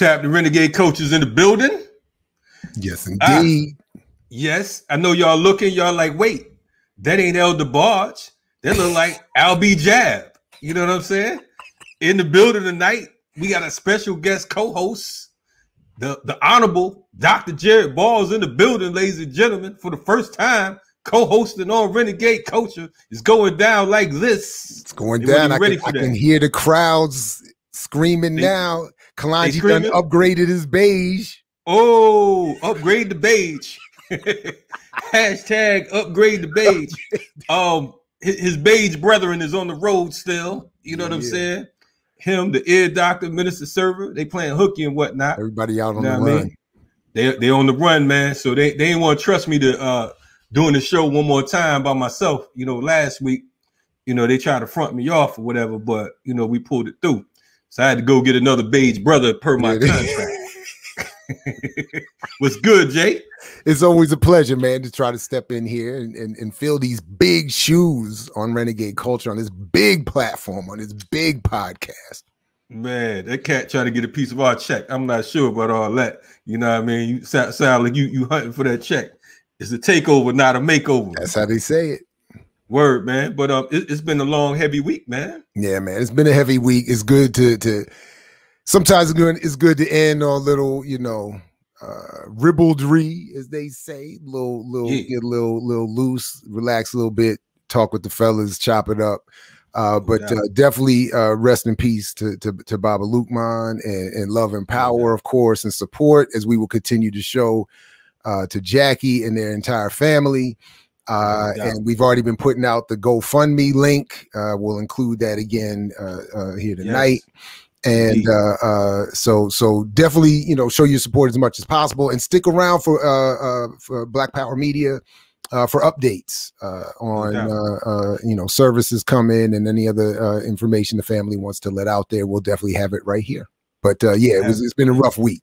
Tap the Renegade coaches in the building. Yes, indeed. Yes, I know y'all looking. Y'all like, wait, that ain't Elder Barge. That look like Al B. Jab. You know what I'm saying? In the building tonight, we got a special guest co-host, the Honorable Dr. Jared Balls in the building, ladies and gentlemen, for the first time. Co-hosting on Renegade Culture is going down like this. It's going down. I can hear the crowds screaming now. Kalonji done upgraded his beige. Oh, upgrade the beige. Hashtag upgrade the beige. His beige brethren is on the road still. You know what I'm saying? Him, the ear doctor, minister server, they playing hooky and whatnot. Everybody out on the run. They on the run, man. So they didn't want to trust me to doing the show one more time by myself. You know, last week, you know, they tried to front me off or whatever, but you know, we pulled it through. So I had to go get another beige brother per my contract. What's good, Jay? It's always a pleasure, man, to try to step in here and fill these big shoes on Renegade Culture, on this big platform, on this big podcast. Man, that cat trying to get a piece of our check. I'm not sure about all that. You know what I mean? You sound like you hunting for that check. It's a takeover, not a makeover. That's how they say it. Word, man. But it's been a long, heavy week, man. Yeah, man. It's been a heavy week. It's good to sometimes it's good to end on a little, you know, ribaldry, as they say. Get a little loose, relax a little bit, talk with the fellas, chop it up. But definitely rest in peace to Baba Lukman and love and power, of course, and support as we will continue to show to Jackie and their entire family. And we've already been putting out the GoFundMe link. We'll include that again here tonight. And so definitely, you know, show your support as much as possible and stick around for Black Power Media for updates on you know, services come in and any other information the family wants to let out there. We'll definitely have it right here. But it's been a rough week.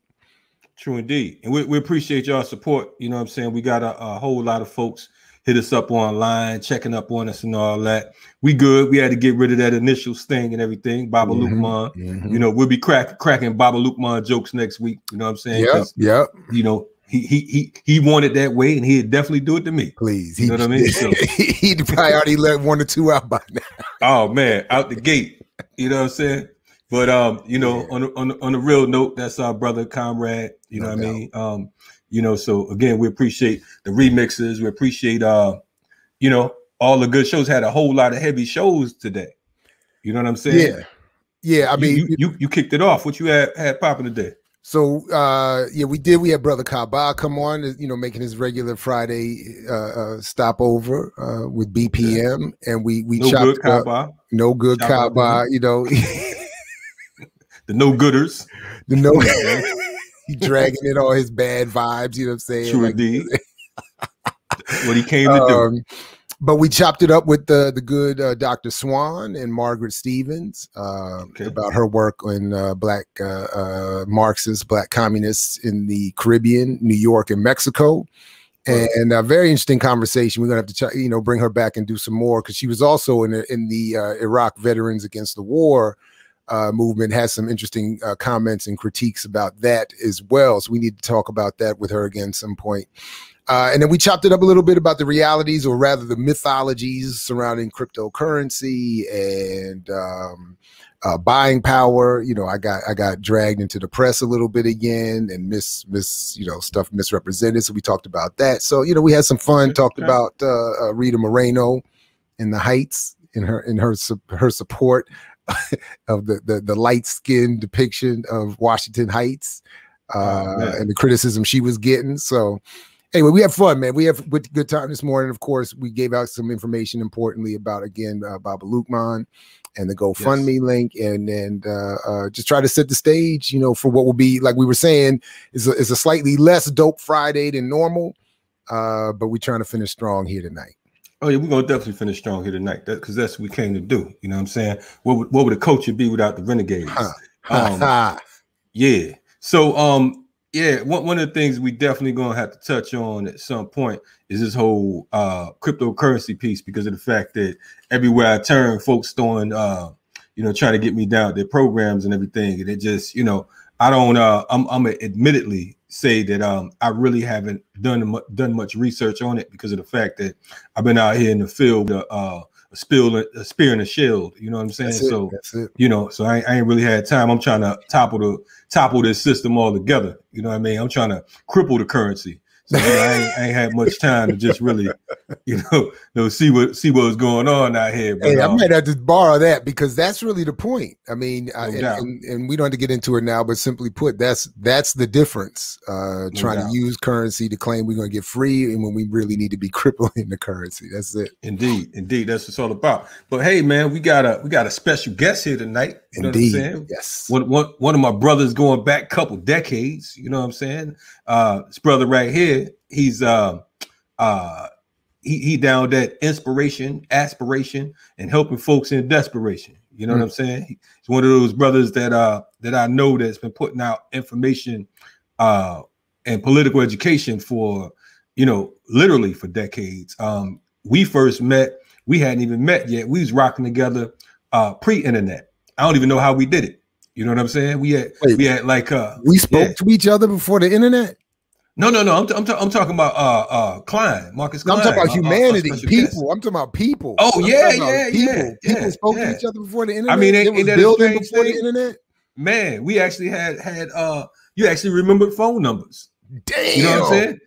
True indeed. And we appreciate y'all support. You know what I'm saying? We got a whole lot of folks hit us up online, checking up on us and all that. We good. We had to get rid of that initial sting and everything. Baba Lukman. You know, we'll be cracking Baba Lukman jokes next week. You know what I'm saying? Yep. You know, he wanted that way, and he'd definitely do it to me. Please. You know what I mean? So, he'd probably already let 1 or 2 out by now. Oh man, out the gate. You know what I'm saying? But you know, on a real note, that's our brother, comrade. You know what I mean? You know, so again, we appreciate the remixes. We appreciate you know, all the good shows. Had a whole lot of heavy shows today. You know what I'm saying? Yeah. I mean, you kicked it off. What you had popping today? So we did. We had Brother Kaba come on, you know, making his regular Friday stopover with BPM, and we no chopped good Kaba. No good Kaba, you know. The no gooders. The no he dragging in all his bad vibes, you know what I'm saying? True indeed. What he came to do. But we chopped it up with the good Dr. Swan and Margaret Stevens about her work on black Marxists, black communists in the Caribbean, New York, and Mexico. And a very interesting conversation. We're gonna have to, you know, bring her back and do some more, because she was also in the Iraq Veterans Against the War movement, has some interesting comments and critiques about that as well. So we need to talk about that with her again some point. And then we chopped it up a little bit about the realities, or rather the mythologies surrounding cryptocurrency and buying power. You know, I got dragged into the press a little bit again and you know, stuff misrepresented. So we talked about that. So, you know, we had some fun, talked about Rita Moreno in the Heights, in her support of the light-skinned depiction of Washington Heights and the criticism she was getting. So anyway, we have fun, man. We have good time this morning. Of course, we gave out some information importantly about, again, Baba Lukman and the GoFundMe link, and just try to set the stage, you know, for what will be, like we were saying, is a slightly less dope Friday than normal, but we're trying to finish strong here tonight. Oh yeah, we're gonna definitely finish strong here tonight, because that's what we came to do. You know what I'm saying? What would a culture be without the Renegades? Yeah. So yeah, one of the things we definitely gonna have to touch on at some point is this whole cryptocurrency piece, because of the fact that everywhere I turn, folks throwing you know, trying to get me down their programs and everything, and it just, you know, I don't. I'm admittedly say that I really haven't done much research on it because of the fact that I've been out here in the field, a spear and a shield. You know what I'm saying? That's it. You know, so I ain't really had time. I'm trying to topple this system altogether. You know what I mean? I'm trying to cripple the currency. So I ain't had much time to just really, see what's going on out here. But, hey, I might have to borrow that because that's really the point. I mean, and we don't have to get into it now, but simply put, that's the difference. Trying to use currency to claim we're going to get free, and when we really need to be crippling the currency. That's it. Indeed, that's what it's all about. But hey, man, we got a special guest here tonight. You know what I'm saying? Yes. One of my brothers going back a couple decades. You know what I'm saying? This brother right here. He's he down that inspiration, aspiration, and helping folks in desperation. You know what I'm saying? He's one of those brothers that I know that's been putting out information and political education for literally for decades. We first met, we hadn't even met yet. We was rocking together pre-internet. I don't even know how we did it. You know what I'm saying? We had like we spoke to each other before the internet. No. I'm talking about Kline, Marcus Kline. I'm talking about humanity, people. I'm talking about people. Oh yeah. People spoke to each other before the internet. I mean, ain't that building before the internet. Man, we actually had you actually remembered phone numbers. Damn. You know what I'm saying?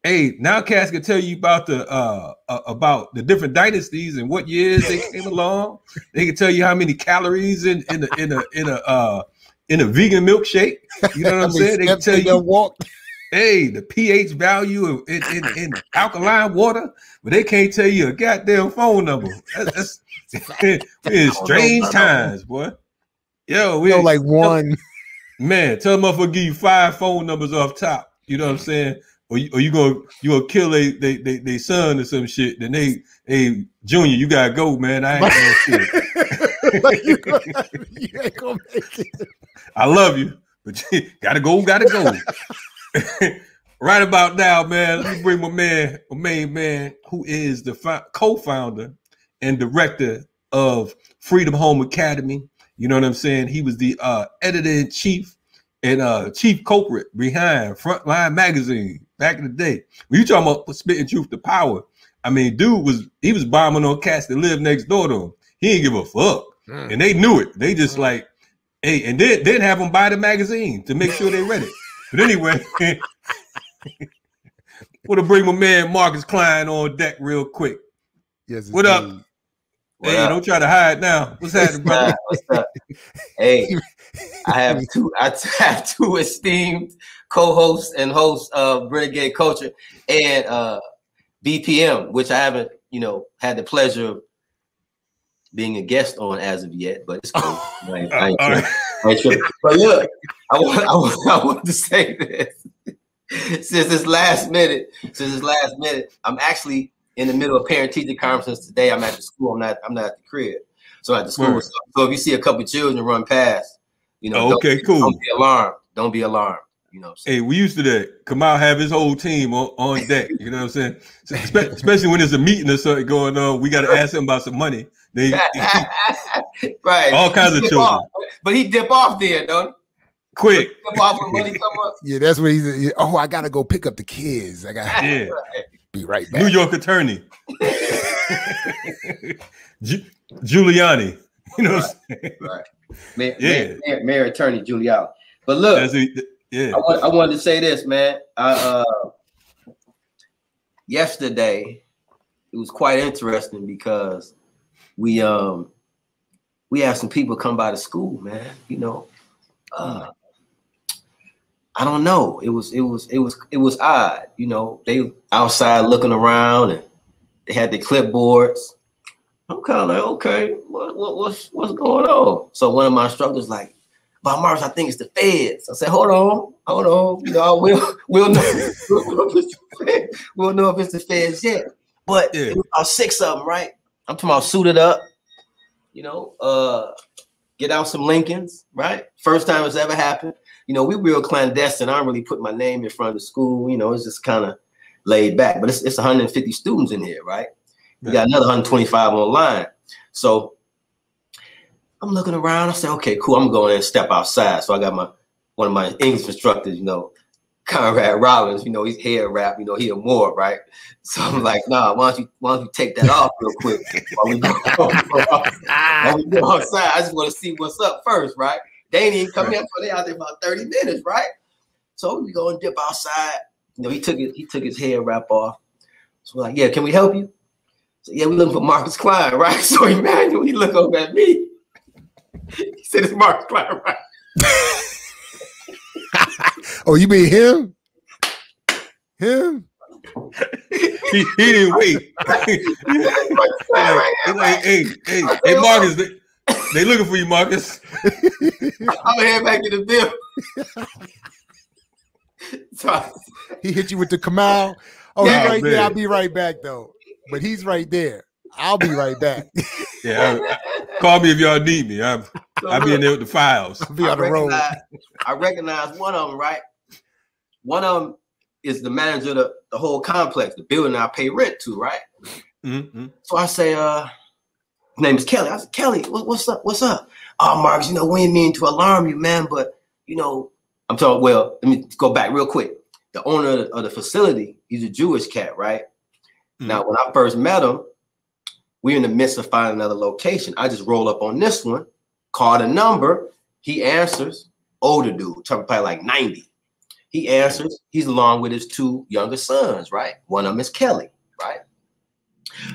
Hey, now Cass can tell you about the different dynasties and what years they came along. They can tell you how many calories in a vegan milkshake. You know what I'm saying? They can tell you. Hey, the pH value in alkaline water, but they can't tell you a goddamn phone number. That's in strange times, boy. Yo, we like one. Man, tell them I'll give you 5 phone numbers off top. You know what I'm saying? Or you gonna kill they son or some shit. Then hey, Junior, you gotta go, man. I ain't gonna shit. You ain't gonna make it. I love you, but you gotta go. Right about now, man, let me bring my main man, who is the co-founder and director of Freedom Home Academy. You know what I'm saying? He was the editor-in-chief and chief culprit behind Frontline Magazine back in the day. When you talking about spitting truth to power, I mean, dude was bombing on cats that lived next door to him. He didn't give a fuck, and they knew it. They just like, hey, and then have them buy the magazine to make sure they read it. But anyway, want to bring my man Marcus Kline on deck real quick. Yes. What up? Hey, don't try to hide now. What's happening, brother? What's up? Hey, I have two esteemed co-hosts and hosts of Renegade Culture and BPM, which I haven't, had the pleasure of being a guest on as of yet, but it's cool. I ain't tripping. But look, I want to say this. Since this last minute, I'm actually in the middle of parent-teacher conferences today. I'm at the school. I'm not at the crib. So at the school. Right. So if you see a couple of children run past, okay, cool. Don't be alarmed. Don't be alarmed. You know what I'm saying? Hey, we used to that. Kamau have his whole team on deck. You know what I'm saying? So especially when there's a meeting or something going on, we got to ask him about some money. Right. All kinds of children. Off. But he dip off there, don't he? Quick. Dip off when money come up. Yeah, that's what he's. Oh, I got to go pick up the kids. I got to be right back. New York attorney. Giuliani. You know what I'm saying? Right. Mayor Attorney Giuliani. But look, I wanted to say this, man. Yesterday, it was quite interesting because we had some people come by the school, man. I don't know. It was odd. They outside looking around and they had the clipboards. I'm kind of like, okay, what's going on? So one of my instructors like, "Bob Marcus, I think it's the feds." I said, hold on. We'll know if it's the feds yet. But it was about 6 of them, right? I'm talking about suited up, get out some Lincolns, right? First time it's ever happened. We real clandestine. I don't really put my name in front of the school. It's just kind of laid back. But it's 150 students in here, right? We got another 125 online. So I'm looking around. I said, okay, cool. I'm going to step outside. So I got one of my English instructors, you know, Conrad Rollins, you know, he's hair rap, you know, he a Moor, right? So I'm like, nah, why don't you take that off real quick while we go outside? I just want to see what's up first, right? They ain't even come in, so they out there about 30 minutes, right? So we go and dip outside. You know, he took his hair wrap off. So we're like, yeah, can we help you? So yeah, we looking for Marcus Kline, right? So Emmanuel, he look over at me. He said, it's Marcus Kline, right? Oh, you mean him? Him? He didn't wait. Hey, Marcus, they looking for you, Marcus. I'm heading back to the bill. So he hit you with the Kamau. Oh, yeah, he's right there. I'll be right back, though. But he's right there. I'll be right back. Yeah, call me if y'all need me. I'll be in there with the files. I'll be on the road. I recognize one of them, right? One of them is the manager of the whole complex, the building I pay rent to, right? Mm-hmm. So I say, his name is Kelly. I said, Kelly, what's up? What's up? Oh, Marcus, you know, we ain't mean to alarm you, man, but, you know, I'm talking, well, let me go back real quick. The owner of the facility, he's a Jewish cat, right? Mm-hmm. Now, when I first met him, we're in the midst of finding another location. I just roll up on this one, call the number. He answers, older dude, probably like 90. He answers, he's along with his two younger sons, right? One of them is Kelly, right?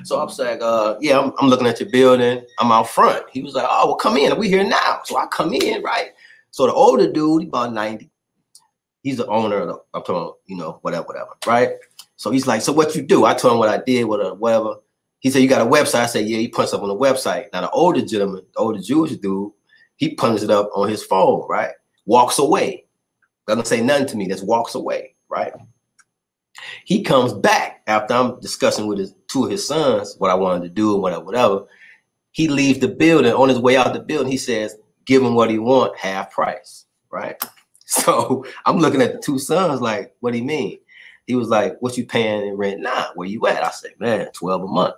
So I'm like, yeah, I'm looking at your building. I'm out front. He was like, oh, well, come in. We here now. So I come in, right? So the older dude, he about 90. He's the owner of I'm talking, you know, whatever, right? So he's like, so what you do? I told him what I did, whatever. He said, you got a website? I said, yeah, he punched up on the website. Now the older gentleman, the older Jewish dude, he punches it up on his phone, right? Walks away. Doesn't say nothing to me, just walks away, right? He comes back after I'm discussing with two of his sons what I wanted to do and whatever. He leaves the building. On his way out the building, he says, give him what he want, half price, right? So I'm looking at the two sons like, what do you mean? He was like, what you paying in rent now? Where you at? I said, man, 12 a month.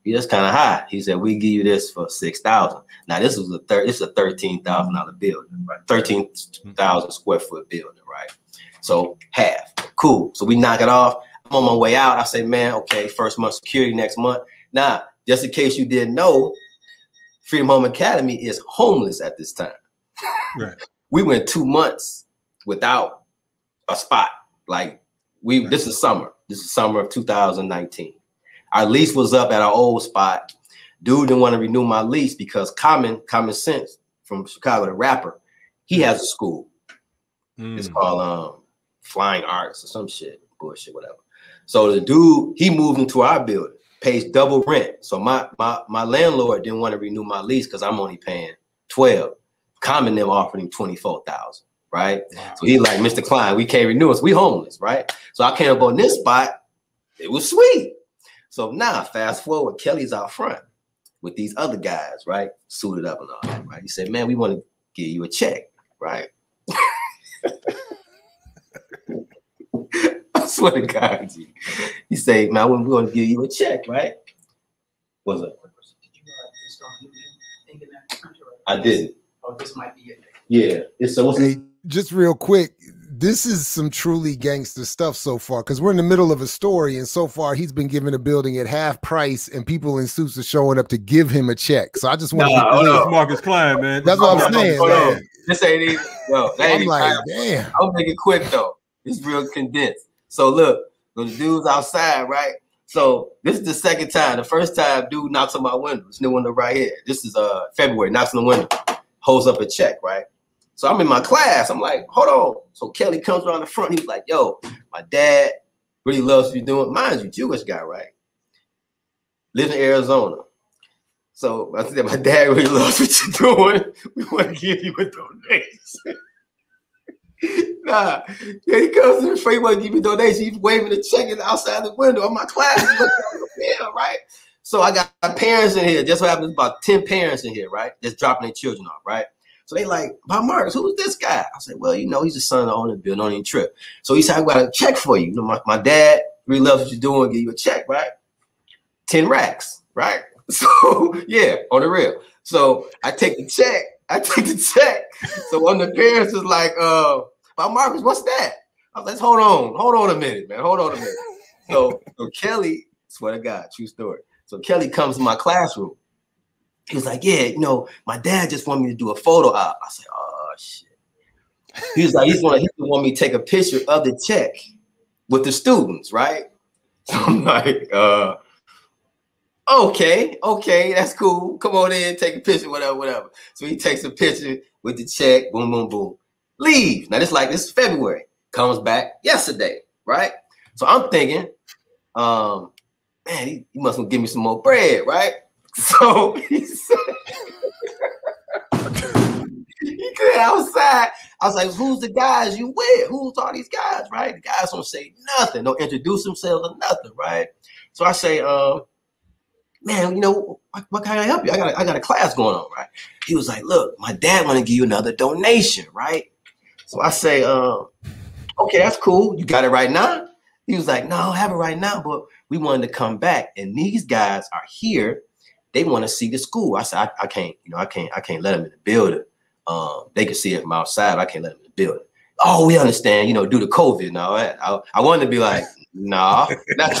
That's kind of high. He said, we give you this for $6,000. Now this is a $13,000 building, right? 13,000 square foot building, right? So half, cool. So we knock it off. I'm on my way out. I say, man, okay, first month security next month. Now, just in case you didn't know, Freedom Home Academy is homeless at this time. Right. We went 2 months without a spot. Like this is summer. This is summer of 2019. Our lease was up at our old spot. Dude didn't want to renew my lease because Common Sense from Chicago, the rapper, he has a school. It's called Flying Arts or some shit, bullshit, whatever. So the dude, he moved into our building, pays double rent. So my landlord didn't want to renew my lease because I'm only paying 12. Common them offered him 24,000, right? Wow. So he's like, Mr. Kline, we can't renew us. We homeless, right? So I came up on this spot. It was sweet. So now, fast forward, Kelly's out front with these other guys, right? Suited up and all that, right? He said, man, we want to give you a check, right? I swear to God, G. He said, man, we're going to give you a check, right? What's up? Did you install anything in that contract? I didn't. Oh, this might be it. Yeah. Hey, just real quick. This is some truly gangster stuff so far because we're in the middle of a story, and so far he's been given a building at half price, and people in suits are showing up to give him a check. So I just want to Marcus Kline, man. That's what I'm saying. This ain't even. Yo, I'm like, damn. I'll make it quick though. It's real condensed. So look, the dude's outside, right? So this is the second time. The first time, dude knocks on my window. It's the window right here. This is February. Knocks on the window, holds up a check, right? So I'm in my class. I'm like, hold on. So Kelly comes around the front. He's like, yo, my dad really loves what you're doing. Mind you, Jewish guy, right? Lives in Arizona. So I said, my dad really loves what you're doing. We want to give you a donation. Nah. Then he comes in the he want to give you a donation. He's waving the check outside the window of my class. Right? So I got parents in here. Just what happens, about 10 parents in here, right? Just dropping their children off, right? So they like, Bob Marcus, who's this guy? I said, well, you know, he's the son of the owner of the building, on any trip. So he said, I got a check for you. You know, my dad really loves what you're doing, give you a check, right? 10 racks, right? So yeah, on the real. So I take the check. So one of the parents is like, But Marcus, what's that? I was like, hold on a minute, man. Hold on a minute. So Kelly, swear to God, true story. So Kelly comes to my classroom. He was like, yeah, you know, my dad just wanted me to do a photo op. I said, oh shit. He was like, he want me to take a picture of the check with the students, right? So I'm like, okay, that's cool. Come on in, take a picture, whatever. So he takes a picture with the check, boom, boom, boom. Leave. Now this is February. Comes back yesterday, right? So I'm thinking, man, he must give me some more bread, right? So he said, he came outside. I was like, who's the guys you with? Who's all these guys, right? The guys don't say nothing, don't introduce themselves or nothing, right? So I say, man, you know, what can I help you? I got a class going on, right? He was like, look, my dad want to give you another donation, right? So I say, okay, that's cool. You got it right now? He was like, no, I don't have it right now, but we wanted to come back. And these guys are here. They want to see the school. I said, I can't let them in the building. They can see it from outside. I can't let them in the building. Oh, we understand, you know, due to COVID and all that. I wanted to be like, nah, not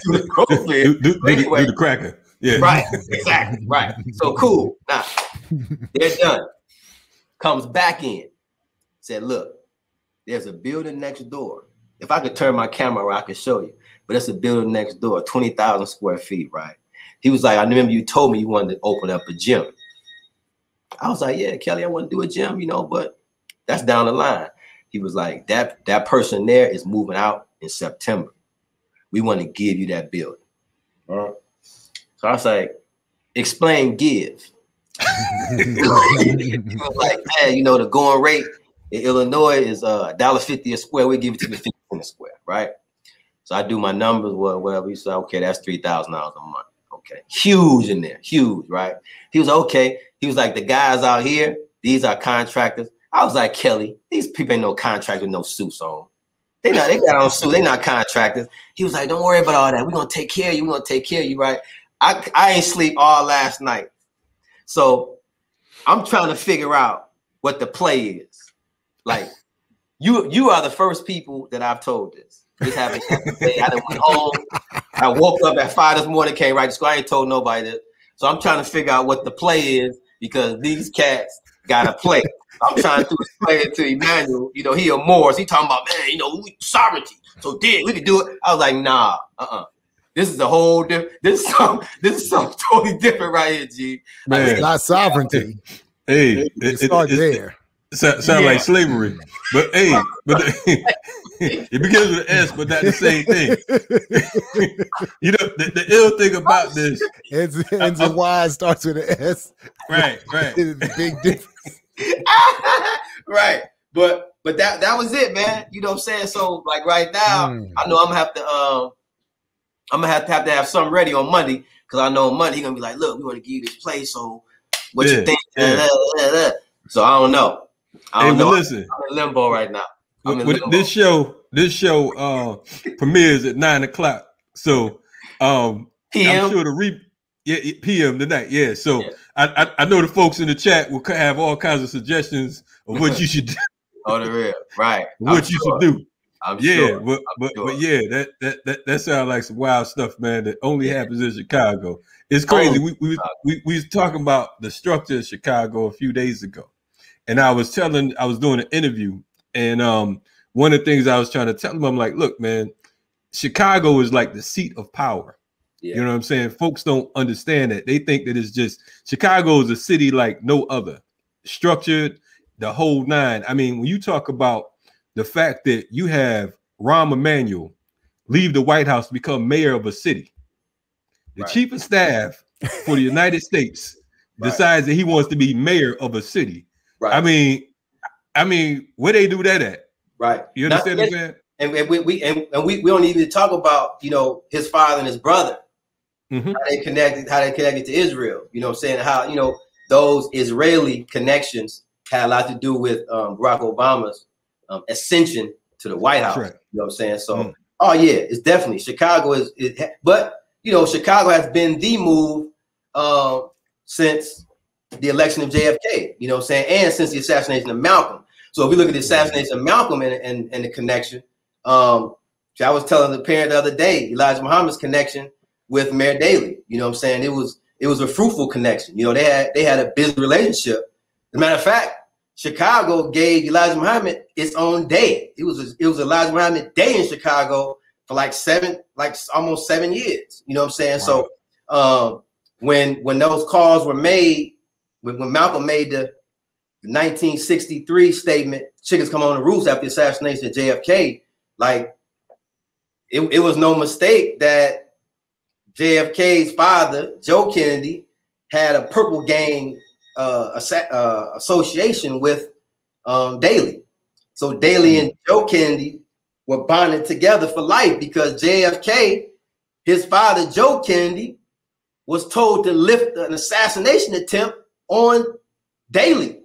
due to COVID. Do the cracker. Yeah. Right, exactly, right. So cool. Now, they're done. Comes back in. Said, look, there's a building next door. If I could turn my camera around, I could show you. But it's a building next door, 20,000 square feet, right? He was like, I remember you told me you wanted to open up a gym. I was like, yeah, Kelly, I want to do a gym, you know, but that's down the line. He was like, that person there is moving out in September. We want to give you that building. All right. So I was like, explain give. He was like, hey, you know, the going rate in Illinois is $1.50 a square. We give it to the 50 cents a square, right? So I do my numbers, whatever. He said, okay, that's $3,000 a month. Okay, huge in there, huge, right? He was okay. He was like, the guys out here, these are contractors. I was like, Kelly, these people ain't no contractors with no suits on. They got on suits. They not contractors. He was like, don't worry about all that. We're gonna take care of you. We're gonna take care of you, right? I ain't sleep all last night, so I'm trying to figure out what the play is. Like, you are the first people that I've told this. This happened yesterday. I done went home. I woke up at 5 this morning, came right to school. I ain't told nobody this. So I'm trying to figure out what the play is because these cats got to play. I'm trying to explain it to Emmanuel. You know, he a Morris. He talking about, man, you know, sovereignty. So we could do it. I was like, nah, This is a whole different. This is something totally different right here, G. Man, it's not sovereignty. Hey, it starts there. Sound like slavery, but it begins with an S, but not the same thing. You know, the ill thing about this ends in Y, starts with an S. Right. It's a big difference. Right, but that was it, man. You know what I'm saying? So like right now, I know I'm gonna have to have something ready on Monday because I know on Monday he's gonna be like, look, we want to give you this place. So what you think? So I don't know. Listen, I'm in limbo right now. This show premieres at 9:00. So PM? I'm sure PM tonight. Yeah. So yeah. I know the folks in the chat will have all kinds of suggestions of what you should do. Oh, the real right. What you should do. I'm sure. But yeah, that sounds like some wild stuff, man. That only happens in Chicago. It's crazy. We was talking about the structure of Chicago a few days ago. And I was doing an interview, and one of the things I was trying to tell them, I'm like, look, man, Chicago is like the seat of power. Yeah. You know what I'm saying? Folks don't understand that. They think that it's just Chicago is a city like no other, structured, the whole nine. I mean, when you talk about the fact that you have Rahm Emanuel leave the White House to become mayor of a city, the chief of staff for the United States decides that he wants to be mayor of a city. Right. I mean, where they do that at? Right. You understand what I'm saying? And we don't even talk about, you know, his father and his brother, how they connected to Israel. You know what I'm saying? How, you know, those Israeli connections had a lot to do with Barack Obama's ascension to the White House. Right. You know what I'm saying? So, oh yeah, it's definitely Chicago but you know, Chicago has been the move since the election of JFK, you know what I'm saying? And since the assassination of Malcolm. So if we look at the assassination of Malcolm and the connection, I was telling the parent the other day, Elijah Muhammad's connection with Mayor Daley. You know what I'm saying? It was a fruitful connection. You know, they had a business relationship. As a matter of fact, Chicago gave Elijah Muhammad its own day. It was Elijah Muhammad Day in Chicago for almost 7 years. You know what I'm saying? Wow. So when those calls were made, when Malcolm made the 1963 statement, chickens come on the roofs after the assassination of JFK, like it was no mistake that JFK's father, Joe Kennedy, had a purple gang association with Daley. So Daley and Joe Kennedy were bonded together for life because JFK, his father, Joe Kennedy, was told to lift an assassination attempt on Daley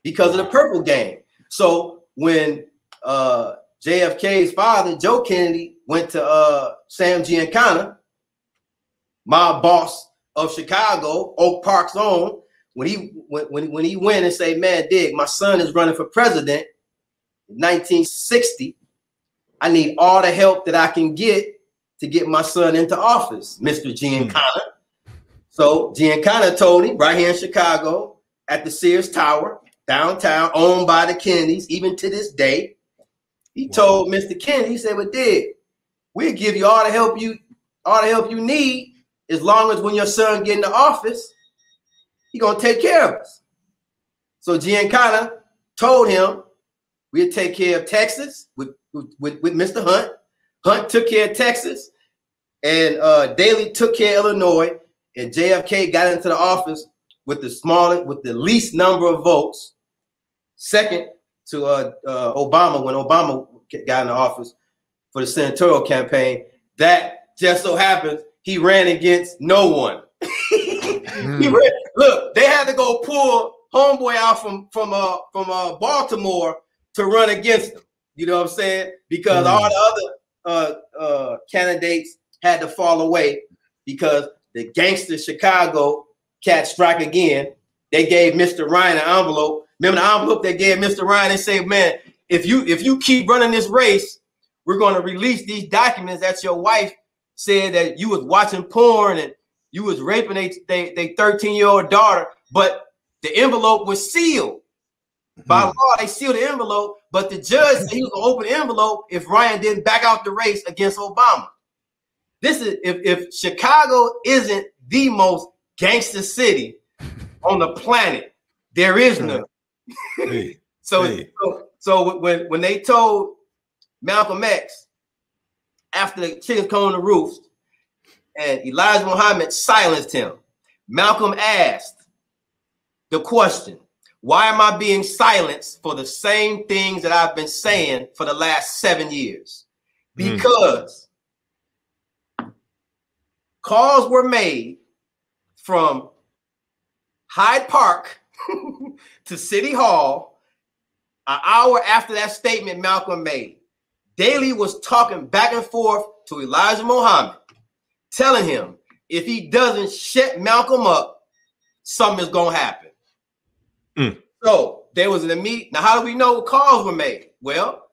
because of the purple gang. So when JFK's father, Joe Kennedy, went to Sam Giancana, mob boss of Chicago, Oak Park's own, when he went and said, man, dig, my son is running for president in 1960. I need all the help that I can get to get my son into office, Mr. Giancana. So Giancana told him right here in Chicago at the Sears Tower, downtown, owned by the Kennedys, even to this day. He told Mr. Kennedy, he said, well, dig, we'll give you all the help you need, as long as when your son get into office, he gonna take care of us. So Giancana told him we'll take care of Texas with Mr. Hunt. Hunt took care of Texas, and Daley took care of Illinois, and JFK got into the office with the least number of votes, second to Obama when Obama got in the office for the senatorial campaign. That just so happens he ran against no one. Look, they had to go pull homeboy out from Baltimore to run against him. You know what I'm saying? Because all the other candidates had to fall away because the gangster Chicago cat strike again. They gave Mr. Ryan an envelope. Remember the envelope they gave Mr. Ryan? They said, man, if you keep running this race, we're going to release these documents that your wife said that you was watching porn and you was raping a 13-year-old daughter, but the envelope was sealed. By law, they sealed the envelope, but the judge said he was going to open the envelope if Ryan didn't back out the race against Obama. This is if Chicago isn't the most gangster city on the planet, there is none. So when they told Malcolm X after the chickens come on the roofs, and Elijah Muhammad silenced him, Malcolm asked the question, why am I being silenced for the same things that I've been saying for the last 7 years? Because calls were made from Hyde Park to City Hall an hour after that statement Malcolm made. Daley was talking back and forth to Elijah Muhammad, telling him if he doesn't shut Malcolm up, something is going to happen. So there was an immediate. Now, how do we know what calls were made? Well,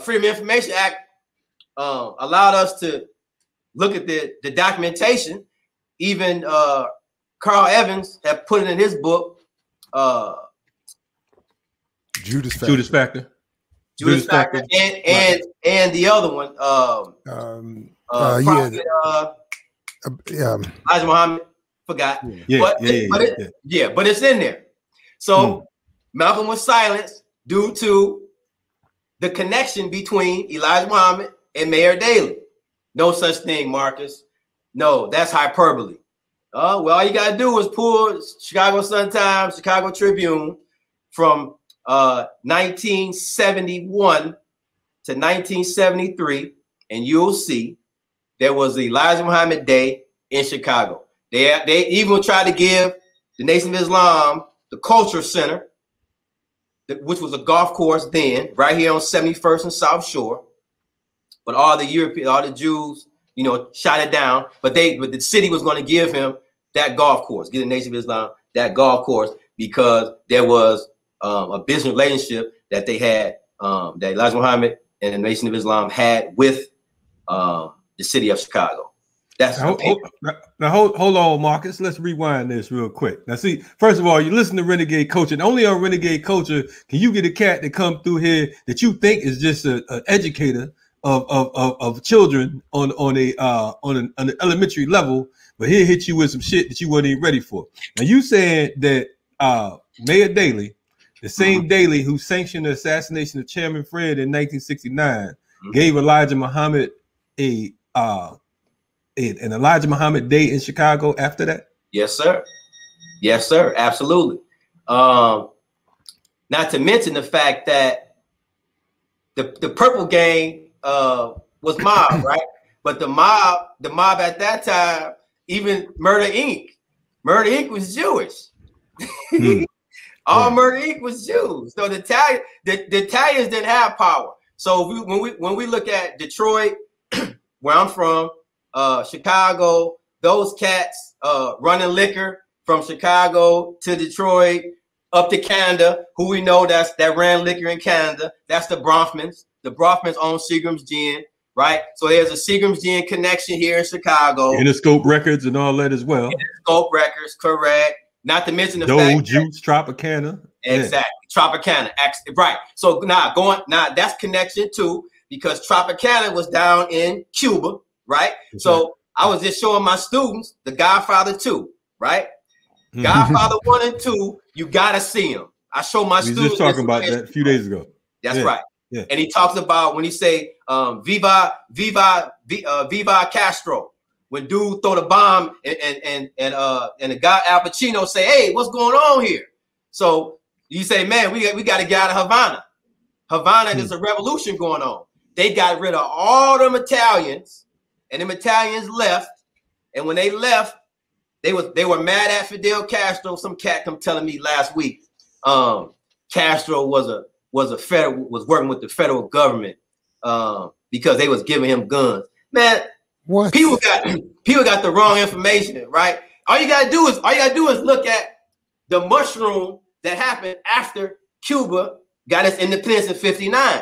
Freedom of Information Act allowed us to look at the documentation. Even Carl Evans had put it in his book, Judas Factor. Judas Factor, and the other one, Elijah Muhammad, forgot. But it's in there. So Malcolm was silenced due to the connection between Elijah Muhammad and Mayor Daley. No such thing, Marcus. No, that's hyperbole. Well, all you got to do is pull Chicago Sun-Times, Chicago Tribune from 1971 to 1973, and you'll see there was the Elijah Muhammad Day in Chicago. They even tried to give the Nation of Islam the Culture Center, which was a golf course then, right here on 71st and South Shore. But all the Jews, shot it down. But the city was going to give him that golf course, give the Nation of Islam that golf course, because there was a business relationship that they had, that Elijah Muhammad and the Nation of Islam had with the city of Chicago. That's now hold on, Marcus. Let's rewind this real quick. Now, see, first of all, you listen to Renegade Culture, and only on Renegade Culture can you get a cat to come through here that you think is just an educator of children on an elementary level, but he'll hit you with some shit that you weren't even ready for. Now, you saying that Mayor Daley, the same Daley who sanctioned the assassination of Chairman Fred in 1969, gave Elijah Muhammad an Elijah Muhammad Day in Chicago after that? Yes, sir. Yes, sir. Absolutely. Not to mention the fact that the Purple Gang was mob, right? But the mob at that time, even Murder Inc. Murder Inc. was Jewish. All Murder Inc. was Jews. So the Italians didn't have power. So when we look at Detroit, where I'm from, Chicago, those cats running liquor from Chicago to Detroit, up to Canada, who we know that ran liquor in Canada. That's the Bronfmans. The Bronfmans own Seagram's Gin, right? So there's a Seagram's Gin connection here in Chicago. Interscope Records and all that as well. Interscope Records, correct. Not to mention the fact Juice, Tropicana. Exactly. Yeah. Tropicana. Right. So now that's connection too, because Tropicana was down in Cuba, right? Okay. So I was just showing my students The Godfather 2, right? Godfather 1 and 2, you gotta see him. I show my students. We just talking about that a few days ago. That's right. Yeah. And he talks about when he say Viva Castro. When dude throw the bomb and the guy Al Pacino say, "Hey, what's going on here?" So you say, "Man, we got to get out of Havana. Havana, there's a revolution going on." They got rid of all them Italians, and them Italians left. And when they left, they were mad at Fidel Castro. Some cat come telling me last week, Castro was working with the federal government because they was giving him guns. Man. What? People got the wrong information, right? All you gotta do is look at the mushroom that happened after Cuba got its independence in '59.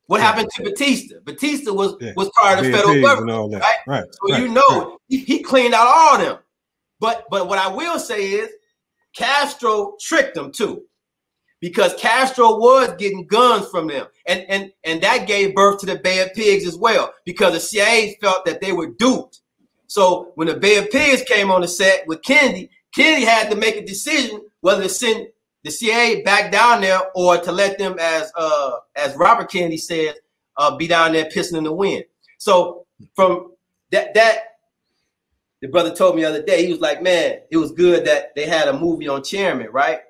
What happened to Batista? Batista was part of the federal government, right? So you know he cleaned out all of them. But what I will say is Castro tricked them too, because Castro was getting guns from them. And that gave birth to the Bay of Pigs as well, because the CIA felt that they were duped. So when the Bay of Pigs came on the set with Kennedy had to make a decision whether to send the CIA back down there or to let them, as Robert Kennedy said, be down there pissing in the wind. So from that the brother told me the other day, he was like, man, it was good that they had a movie on Chairman, right?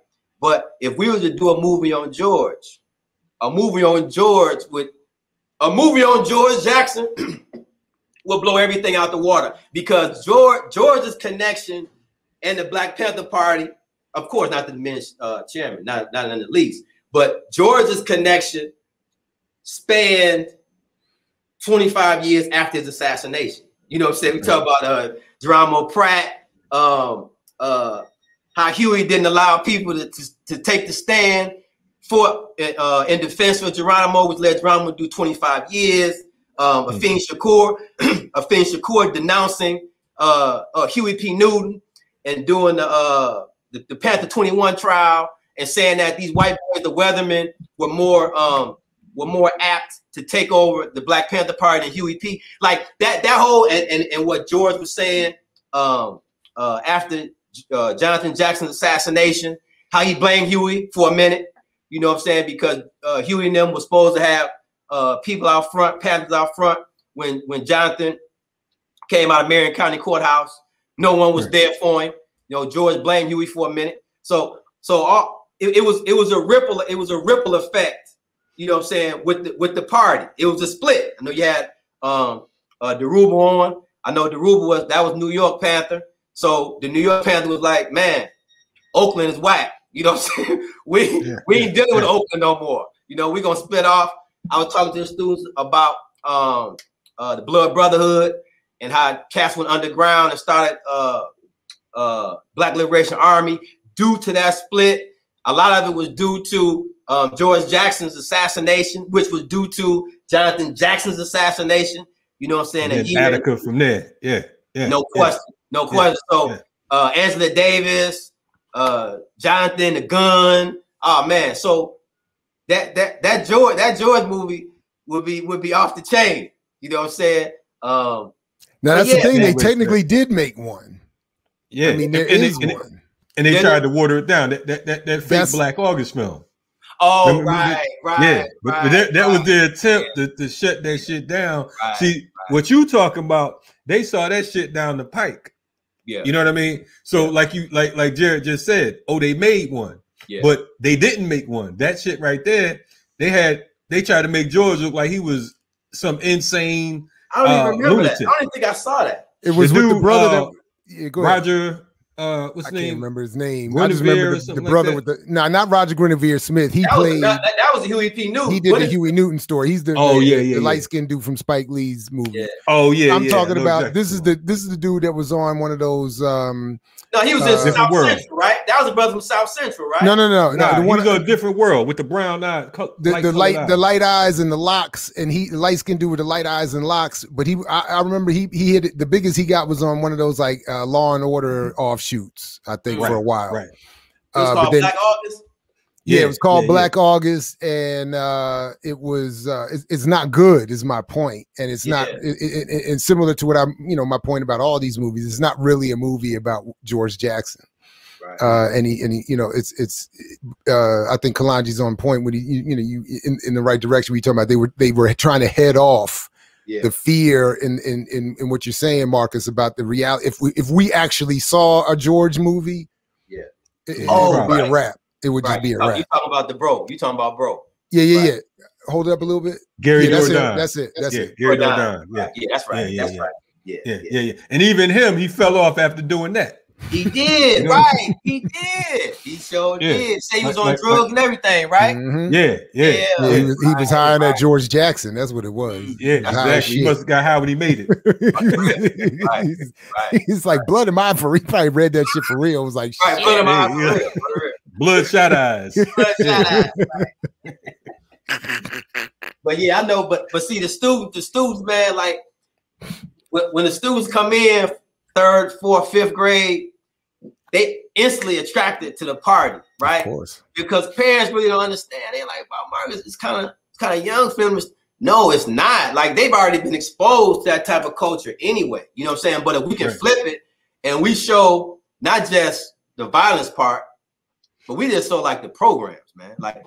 But if we were to do a movie on George Jackson will blow everything out the water, because George's connection and the Black Panther Party, of course, not to diminish Chairman, not in the least, but George's connection spanned 25 years after his assassination. You know what I'm saying? We talk about Geronimo Pratt, how Huey didn't allow people to take the stand for in defense of Geronimo, which led Geronimo to do 25 years. Afin Shakur denouncing Huey P. Newton and doing the Panther 21 trial and saying that these white boys, the Weathermen, were more apt to take over the Black Panther Party than Huey P. Like that whole and what George was saying after Jonathan Jackson's assassination, how he blamed Huey for a minute, you know what I'm saying? Because Huey and them was supposed to have people out front, Panthers out front, when Jonathan came out of Marion County Courthouse. No one was there for him. You know, George blamed Huey for a minute. So it was a ripple effect, you know what I'm saying, with the party. It was a split. I know you had DeRuba on. I know DeRuba was New York Panther. So the New York Panther was like, man, Oakland is whack. You know what I'm saying? We ain't dealing with Oakland no more. You know, we're gonna split off. I was talking to the students about the Blood Brotherhood and how cats went underground and started Black Liberation Army. Due to that split, A lot of it was due to George Jackson's assassination, which was due to Jonathan Jackson's assassination. You know what I'm saying? And Attica from there. Yeah. No question. No question. So Angela Davis, Jonathan the Gun. Oh man. So that George movie would be off the chain. You know what I'm saying? Now that's the thing. They technically did make one. Yeah. I mean, there is one. And they tried to water it down. That fake Black August film. Oh, right. Yeah, but that was their attempt to shut that shit down. See, what you talking about, they saw that shit down the pike. Yeah. You know what I mean? So like Jared just said, they made one. Yeah. But they didn't make one. That shit right there, they tried to make George look like he was some insane I don't even remember lunatic. That. I don't even think I saw that. It was with the brother Roger. What's his name? I can't remember his name. I just remember the brother like with the not Roger Guinevere Smith. He played that was the Huey P. Newton. He did the Huey Newton story. He's the light-skinned dude from Spike Lee's movie. Yeah. Oh yeah. I'm talking about this is the dude that was on one of those no, he was in South Central, right? That was a brother from South Central, right? No. The one he was a different world with the brown eye, the light eyes and the locks, and the light skinned dude with the light eyes and locks. But I remember he hit the biggest he got was on one of those like Law and Order offshoots, I think, for a while. Right. It was called Black August. Yeah, it was called Black August, and it was it's not good, is my point, and it's not. And similar to what my point about all these movies, it's not really a movie about George Jackson. Right. And he it's I think Kalonji's on point when you in the right direction. We talking about they were trying to head off the fear in what you're saying, Marcus, about the reality. If we actually saw a George movie, it would be a wrap. It would just be a wrap. You talking about the bro? You talking about bro? Yeah. Hold it up a little bit. Gary Dourdan. That's it. Gary Dourdan. Yeah, that's right. That's right. Yeah. And even him, he fell off after doing that. He did, right? He did. He sure did. Say he was on drugs and everything, right? Mm-hmm. Yeah. He was high on that George Jackson. That's what it was. Yeah, exactly. He must have got high when he made it. He's like blood in my eye for. He probably read that shit for real. It was like blood in my eye for real. Bloodshot eyes. But yeah, I know. But see, the students, man, like when the students come in 3rd, 4th, 5th grade, they instantly attracted to the party, right? Of course. Because parents really don't understand. They're like, "Wow, Marcus, it's kind of young films." No, it's not. Like they've already been exposed to that type of culture anyway. You know what I'm saying? But if we can flip it and we show not just the violence part, but we just saw like the programs, man. Like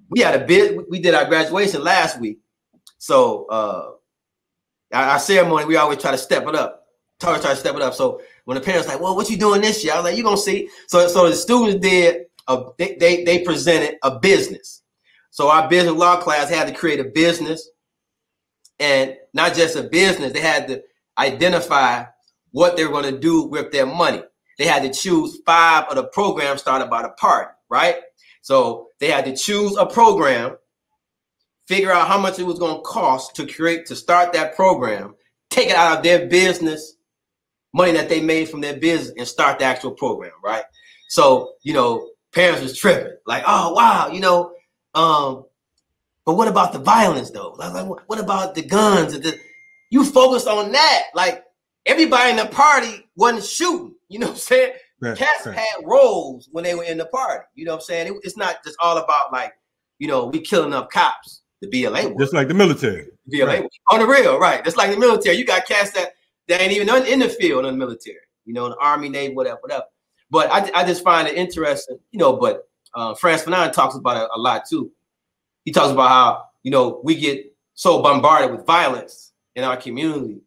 we did our graduation last week. So our ceremony, we always try to step it up. Try to step it up. So when the parents like, well, what you doing this year? I was like, you gonna see. So the students did they presented a business. So our business law class had to create a business, and not just a business, they had to identify what they were going to do with their money. They had to choose 5 of the programs started by the party, right? So they had to choose a program, figure out how much it was going to cost to start that program, take it out of their business, money that they made from their business, and start the actual program, right? So, parents was tripping, like, oh, wow, but what about the violence though? Like what about the guns? You focused on that. Like everybody in the party wasn't shooting, you know what I'm saying? Cats had roles when they were in the party, you know what I'm saying? It's not just all about like, we killing up cops, the BLA was. Just like the military. BLA on the real, right? Just like the military. You got cats that ain't even in the field in the military, in the Army, Navy, whatever. But I just find it interesting, but Frantz Fanon talks about it a lot too. He talks about how, we get so bombarded with violence in our community,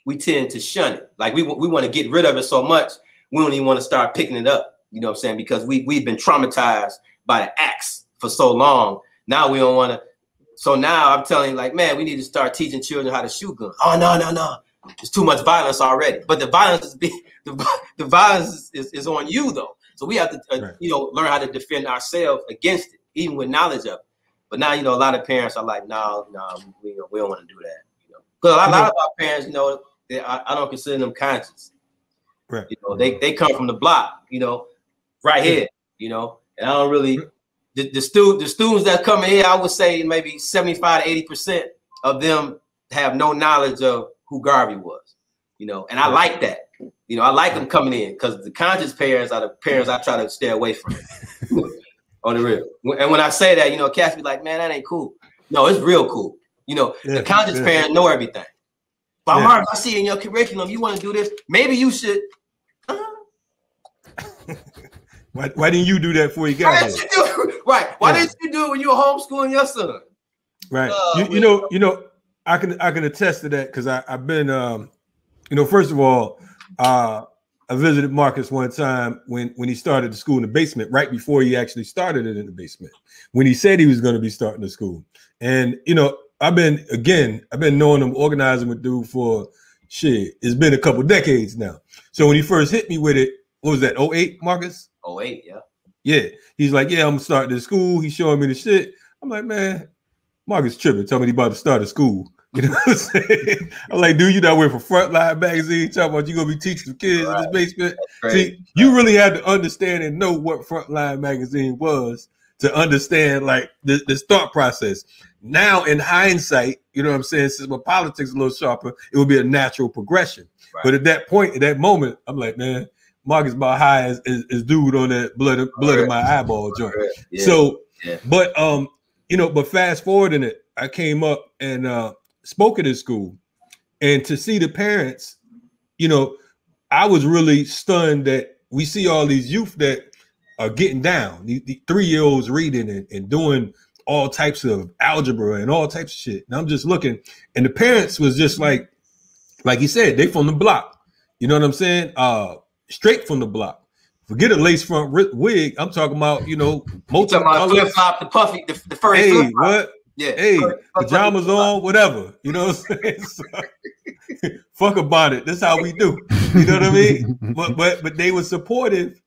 we tend to shun it. Like we want to get rid of it so much, we don't even want to start picking it up, you know what I'm saying? Because we've been traumatized by the axe for so long. Now we don't want to. So now I'm telling you, like, man, we need to start teaching children how to shoot guns. Oh, no. There's too much violence already. But the violence is on you, though. So we have to, learn how to defend ourselves against it, even with knowledge of it. But now, a lot of parents are like, no, we don't want to do that. Because a lot of our parents, I don't consider them conscious. Right. They come from the block, right here, And I don't really the students that come in here, I would say maybe 75 to 80% of them have no knowledge of who Garvey was, you know, and I like that. You know, I like them coming in because the conscious parents are the parents I try to stay away from. On the real. And when I say that, you know, cats be like, man, that ain't cool. No, it's real cool. You know, the conscious parents know everything. But Mark, I see in your curriculum, you want to do this. Maybe you should. Why didn't you do that before you got here? Right. Why didn't you do it when you were homeschooling your son? Right. You know, I can attest to that because I've been, you know, first of all, I visited Marcus one time when he started the school in the basement, right before he actually started it in the basement, when he said he was going to be starting the school. And, you know, I've been knowing him, organizing with dude for shit. It's been a couple decades now. So when he first hit me with it, what was that, 08, Marcus? 08, yeah. Yeah. He's like, yeah, I'm going to start the school. He's showing me the shit. I'm like, man, Marcus tripping. Tell me he about to start a school. You know what I'm saying? I'm like, dude, you not waiting for Frontline magazine talking about you gonna be teaching the kids in this basement. See, you really had to understand and know what Frontline magazine was to understand like this thought process. Now, in hindsight, you know what I'm saying, since my politics is a little sharper, it would be a natural progression. Right. But at that point, at that moment, I'm like, man, Marcus about high as dude on that blood in my eyeball joint. Yeah. So, but you know, but fast forwarding it, I came up and spoke at his school, and to see the parents, you know, I was really stunned that we see all these youth that are getting down, the 3-year-olds reading and doing all types of algebra and all types of shit. And I'm just looking, and the parents was just like he said, they from the block. You know what I'm saying? Straight from the block. Forget a lace front wig. I'm talking about, you know, multiple flip flop, the puffy, the furry. Hey, what? Yeah. Hey, pajamas on, whatever. You know what I'm saying? So, fuck about it. That's how we do. You know what I mean? But they were supportive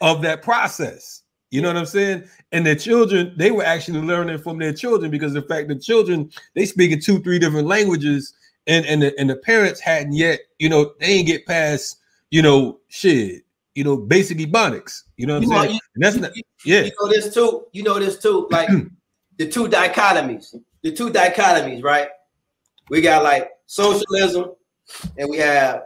of that process. You know what I'm saying? And their children, they were actually learning from their children because of the fact that children, they speak in 2-3 different languages, and the parents hadn't yet, you know, they ain't get past, you know, shit, you know, basic ebonics. You know what I'm saying? And that's not, yeah. You know this too. Like the two dichotomies, right? We got like socialism and we have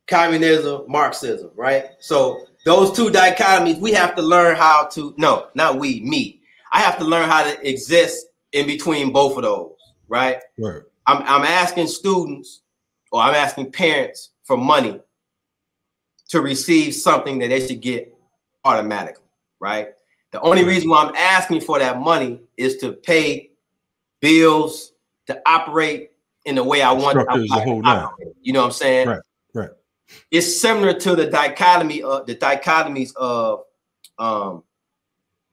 communism, Marxism, right? So those two dichotomies, we have to learn how to, no, not we, me. I have to learn how to exist in between both of those, right? Right. I'm asking students, or I'm asking parents for money to receive something that they should get automatically, right? The only reason why I'm asking for that money is to pay bills, to operate in the way I want to operate. You know what I'm saying? Right, right. It's similar to the dichotomies of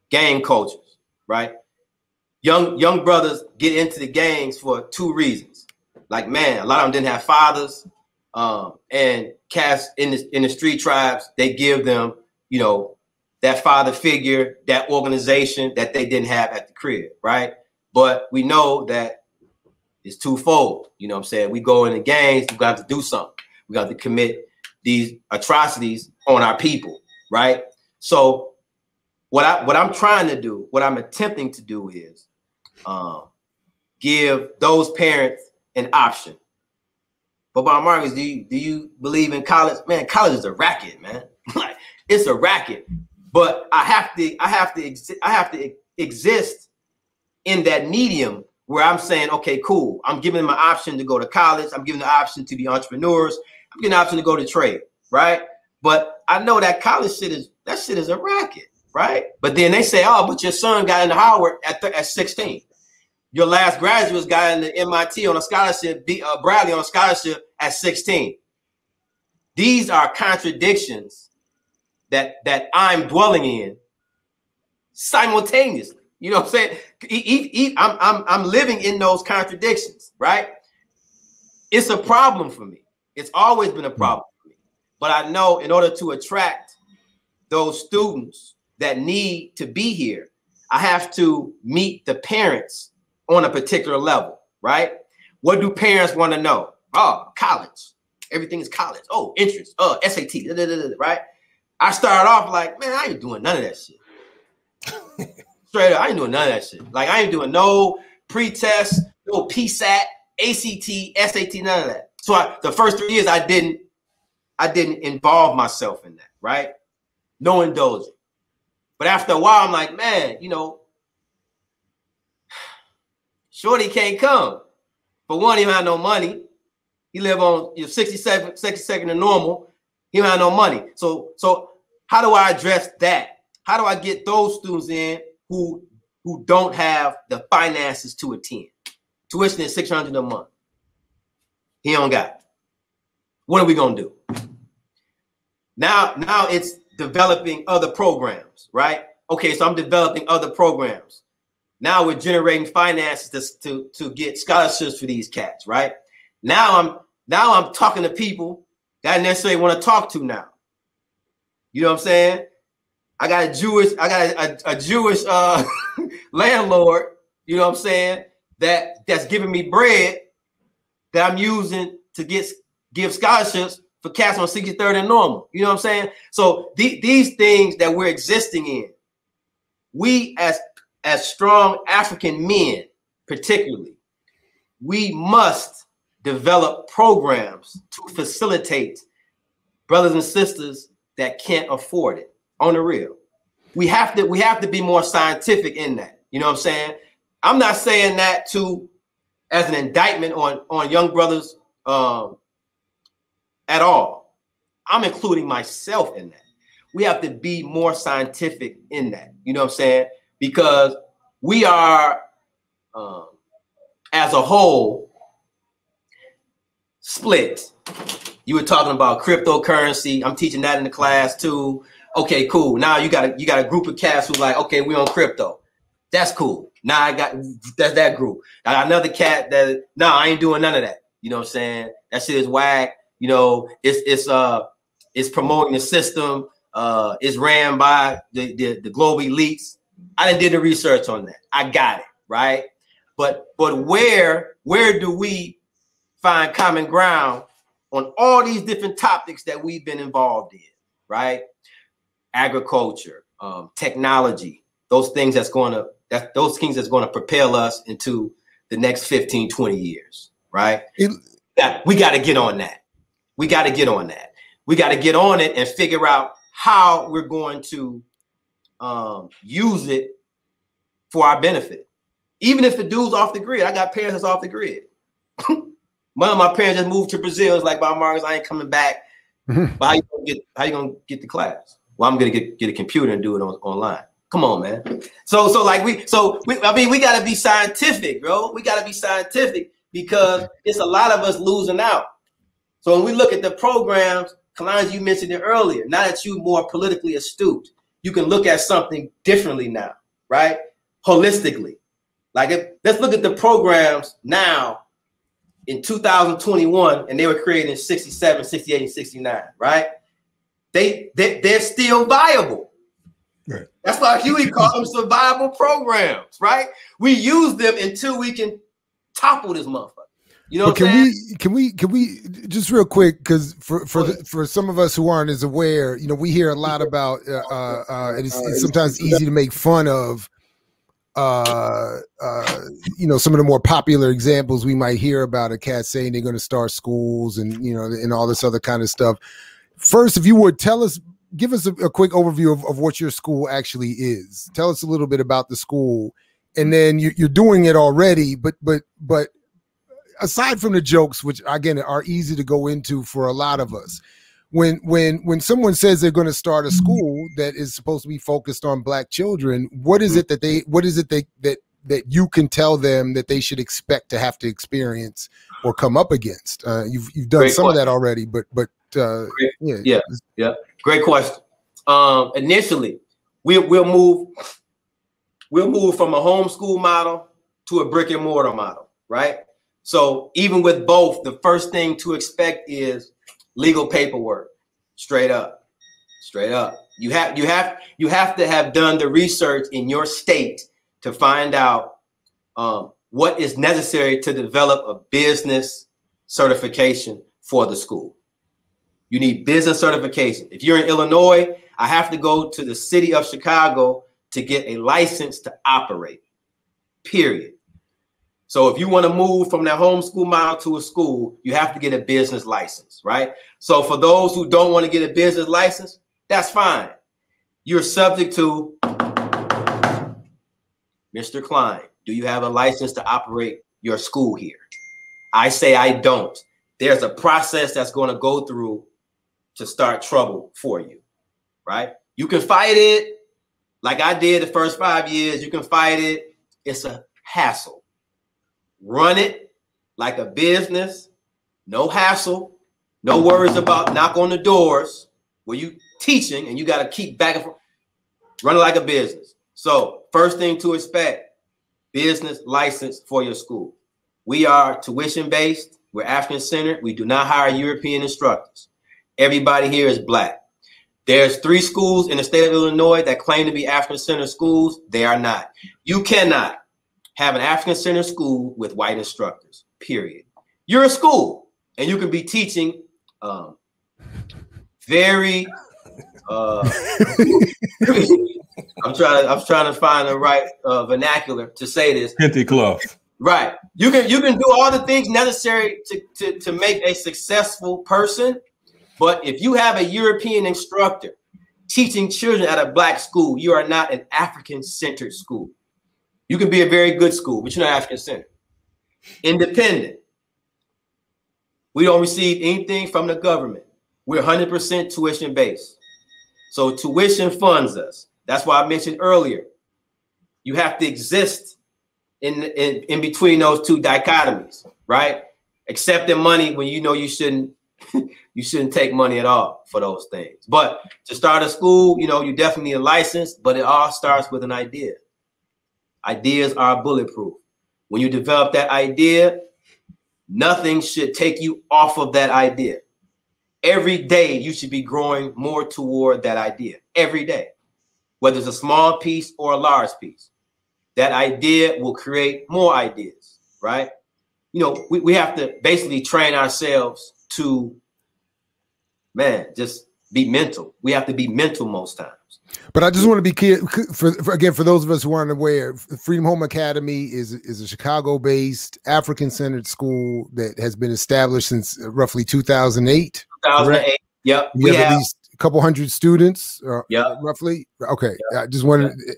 gang cultures, right? Young brothers get into the gangs for 2 reasons. Like, man, a lot of them didn't have fathers, and cats in the street tribes, they give them, you know, that father figure, that organization that they didn't have at the crib, right? But we know that it's twofold. You know what I'm saying? We go in the gangs, we got to do something. We got to commit these atrocities on our people, right? So what I'm trying to do, what I'm attempting to do is give those parents an option. But Marcus, do you believe in college? Man, college is a racket, man. Like, it's a racket. But I have to exist in that medium where I'm saying, okay, cool. I'm giving them an option to go to college. I'm giving them the option to be entrepreneurs. I'm giving an option to go to trade, right? But I know that college shit is a racket, right? But then they say, oh, but your son got into Howard at 16. Your last graduates got into MIT on a scholarship, Bradley on a scholarship at 16. These are contradictions that I'm dwelling in simultaneously. You know what I'm saying? I'm living in those contradictions, right? It's a problem for me. It's always been a problem for me. But I know in order to attract those students that need to be here, I have to meet the parents on a particular level, right? What do parents want to know? Oh, college. Everything is college. Oh, interest. SAT, right? I started off like, man, I ain't doing none of that shit. Straight up, I ain't doing none of that shit. Like, I ain't doing no pre-test, no PSAT, ACT, SAT, none of that. So the first 3 years, I didn't involve myself in that, right? No indulgence. But after a while, I'm like, man, you know, Shorty can't come. For one, he don't have no money. He live on 62nd and Normal. He don't have no money. So how do I address that? How do I get those students in who don't have the finances to attend? Tuition is $600 a month. He don't got it. What are we gonna do? Now it's developing other programs, right? Okay, so I'm developing other programs. Now we're generating finances to get scholarships for these cats, right? Now I'm talking to people that I necessarily want to talk to now. You know what I'm saying? I got a Jewish landlord, you know what I'm saying, that's giving me bread that I'm using to give scholarships for cats on 63rd and Normal. You know what I'm saying? So these things that we're existing in, we as strong African men, particularly, we must develop programs to facilitate brothers and sisters that can't afford it. On the real, we have to be more scientific in that. You know what I'm saying? I'm not saying that as an indictment on young brothers at all. I'm including myself in that. We have to be more scientific in that. You know what I'm saying? Because we are, as a whole, split. You were talking about cryptocurrency. I'm teaching that in the class too. Okay, cool. Now you got a group of cats who like, okay, we on crypto. That's cool. Now that's that group. I got another cat that I ain't doing none of that. You know what I'm saying? That shit is whack. You know, it's promoting the system. It's ran by the global elites. I done did the research on that. I got it, right? But where do we find common ground on all these different topics that we've been involved in, right? Agriculture, technology, those things that's going to propel us into the next 15, 20 years, right? We got to get on that. We got to get on that. We got to get on it and figure out how we're going to use it for our benefit. Even if the dude's off the grid, I got parents that's off the grid. One of my parents just moved to Brazil. It's like, Marcus, I ain't coming back. But how you gonna get the class? Well, I'm gonna get a computer and do it online. Come on, man. So we gotta be scientific, bro. We gotta be scientific because it's a lot of us losing out. So when we look at the programs, Kalonji, you mentioned it earlier. Now that you're more politically astute, you can look at something differently now, right? Holistically. Like let's look at the programs now in 2021, and they were created in 67, 68, and 69, right? They're still viable. Right. That's why Huey called them survival programs, right? We use them until we can topple this motherfucker. You know what I'm saying? Can we just real quick, because for some of us who aren't as aware, you know, we hear a lot about and it's sometimes easy to make fun of you know, some of the more popular examples we might hear about a cat saying they're going to start schools and, you know, and all this other kind of stuff. First, if you would give us a quick overview of what your school actually is. Tell us a little bit about the school, and then you're doing it already, but aside from the jokes, which again are easy to go into for a lot of us, when someone says they're going to start a school that is supposed to be focused on Black children, what is it that you can tell them that they should expect to have to experience or come up against? You've done some of that already, but yeah. Great question. Initially, we'll move from a homeschool model to a brick and mortar model, right? So even with both, the first thing to expect is legal paperwork. Straight up. You have to have done the research in your state to find out what is necessary to develop a business certification for the school. You need business certification. If you're in Illinois, I have to go to the city of Chicago to get a license to operate, period. So if you want to move from that homeschool model to a school, you have to get a business license, right? So for those who don't want to get a business license, that's fine. You're subject to Mr. Kline. Do you have a license to operate your school here? I say I don't. There's a process that's going to go through to start trouble for you, right? You can fight it like I did the first 5 years. You can fight it. It's a hassle. Run it like a business, no hassle, no worries about knock on the doors where you teaching and you got to keep back and forth. Run it like a business. So first thing to expect, business license for your school. We are tuition based. We're African centered. We do not hire European instructors. Everybody here is Black. There's 3 schools in the state of Illinois that claim to be African centered schools. They are not. You cannot have an African centered school with white instructors, period. You're a school and you can be teaching very I'm trying to find the right vernacular to say this. Pinty cloth. Right. You can do all the things necessary to make a successful person, but if you have a European instructor teaching children at a Black school, you are not an African centered school. You can be a very good school, but you're not African centered. Independent. We don't receive anything from the government. We're 100% tuition based. So tuition funds us. That's why I mentioned earlier, you have to exist in between those two dichotomies, right? Accepting money when you know you shouldn't take money at all for those things. But to start a school, you know, you definitely need a license, but it all starts with an idea. Ideas are bulletproof. When you develop that idea, nothing should take you off of that idea. Every day you should be growing more toward that idea. Every day, whether it's a small piece or a large piece, that idea will create more ideas, right? You know, we have to basically train ourselves to, just be mental. We have to be mental most times. But I just want to be clear, for those of us who aren't aware, Freedom Home Academy is a Chicago-based African-centered school that has been established since roughly 2008. 2008. Correct? Yep. We have at least a couple hundred students, yep. Roughly. Okay. Yep. I just wanted. Yep.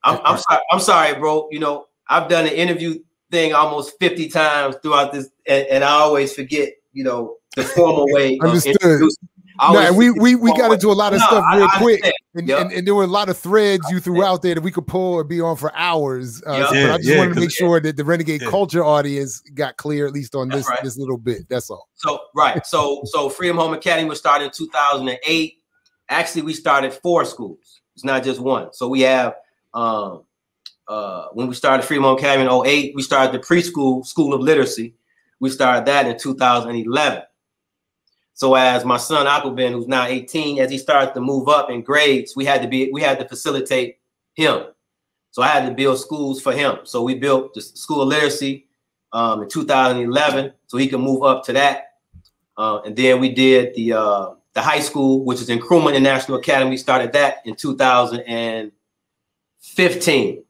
I'm sorry, bro. You know, I've done an interview thing almost 50 times throughout this, and I always forget, you know, the formal way. Understood. No, we got into a lot of stuff real quick, and there were a lot of threads you threw out there that we could pull and be on for hours. But I just wanted to make sure that the Renegade culture audience got clear, at least on this little bit. That's all. So Freedom Home Academy was started in 2008. Actually, we started 4 schools. It's not just one. So we have when we started Freedom Home Academy in 2008, we started the preschool School of Literacy. We started that in 2011. So as my son Aquabin, who's now 18, as he started to move up in grades, we had to facilitate him. So I had to build schools for him. So we built the School of Literacy in 2011, so he can move up to that. And then we did the high school, which is in Krumah International Academy. We started that in 2015.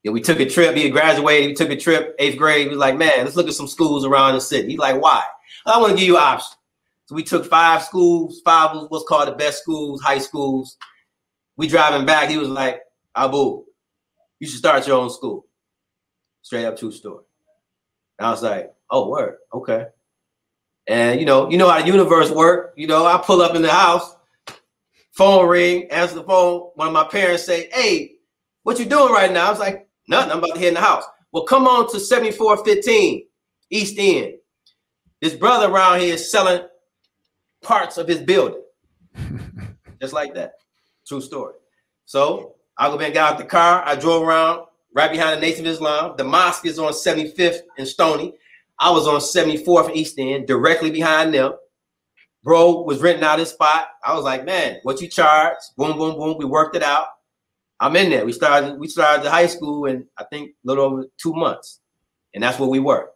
Yeah, we took a trip. He had graduated. We took a trip, 8th grade. He was like, man, let's look at some schools around the city. He's like, why? I want to give you options. So we took 5 schools, 5 was what's called the best schools, high schools. We driving back. He was like, Abu, you should start your own school. Straight up true story. And I was like, oh, word. Okay. And you know how the universe works. You know, I pull up in the house, phone ring, answer the phone. One of my parents say, hey, what you doing right now? I was like, nothing. I'm about to head in the house. Well, come on to 7415 East End. This brother around here is selling parts of his building. Just like that. True story. So I got out the car. I drove around right behind the Nation of Islam. The mosque is on 75th and Stony. I was on 74th and East End, directly behind them. Bro was renting out his spot. I was like, man, what you charge? Boom, boom, boom. We worked it out. I'm in there. We started the high school in, I think, a little over 2 months. And that's where we were.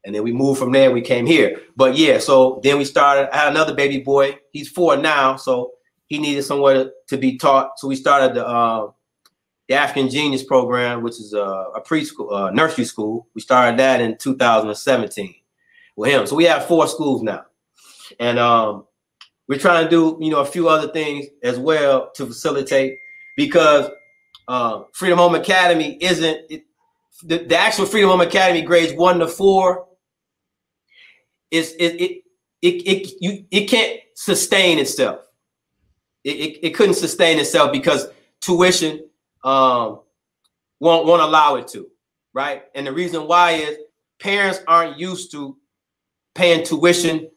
And then we moved from there. We came here. But yeah, so then we started. I had another baby boy. He's 4 now, so he needed somewhere to be taught. So we started the African Genius program, which is a preschool, nursery school. We started that in 2017 with him. So we have 4 schools now, and we're trying to do, you know, a few other things as well to facilitate, because Freedom Home Academy isn't the actual Freedom Home Academy grades 1 to 4. It can't sustain itself. It couldn't sustain itself because tuition won't allow it to, right? And the reason why is parents aren't used to paying tuition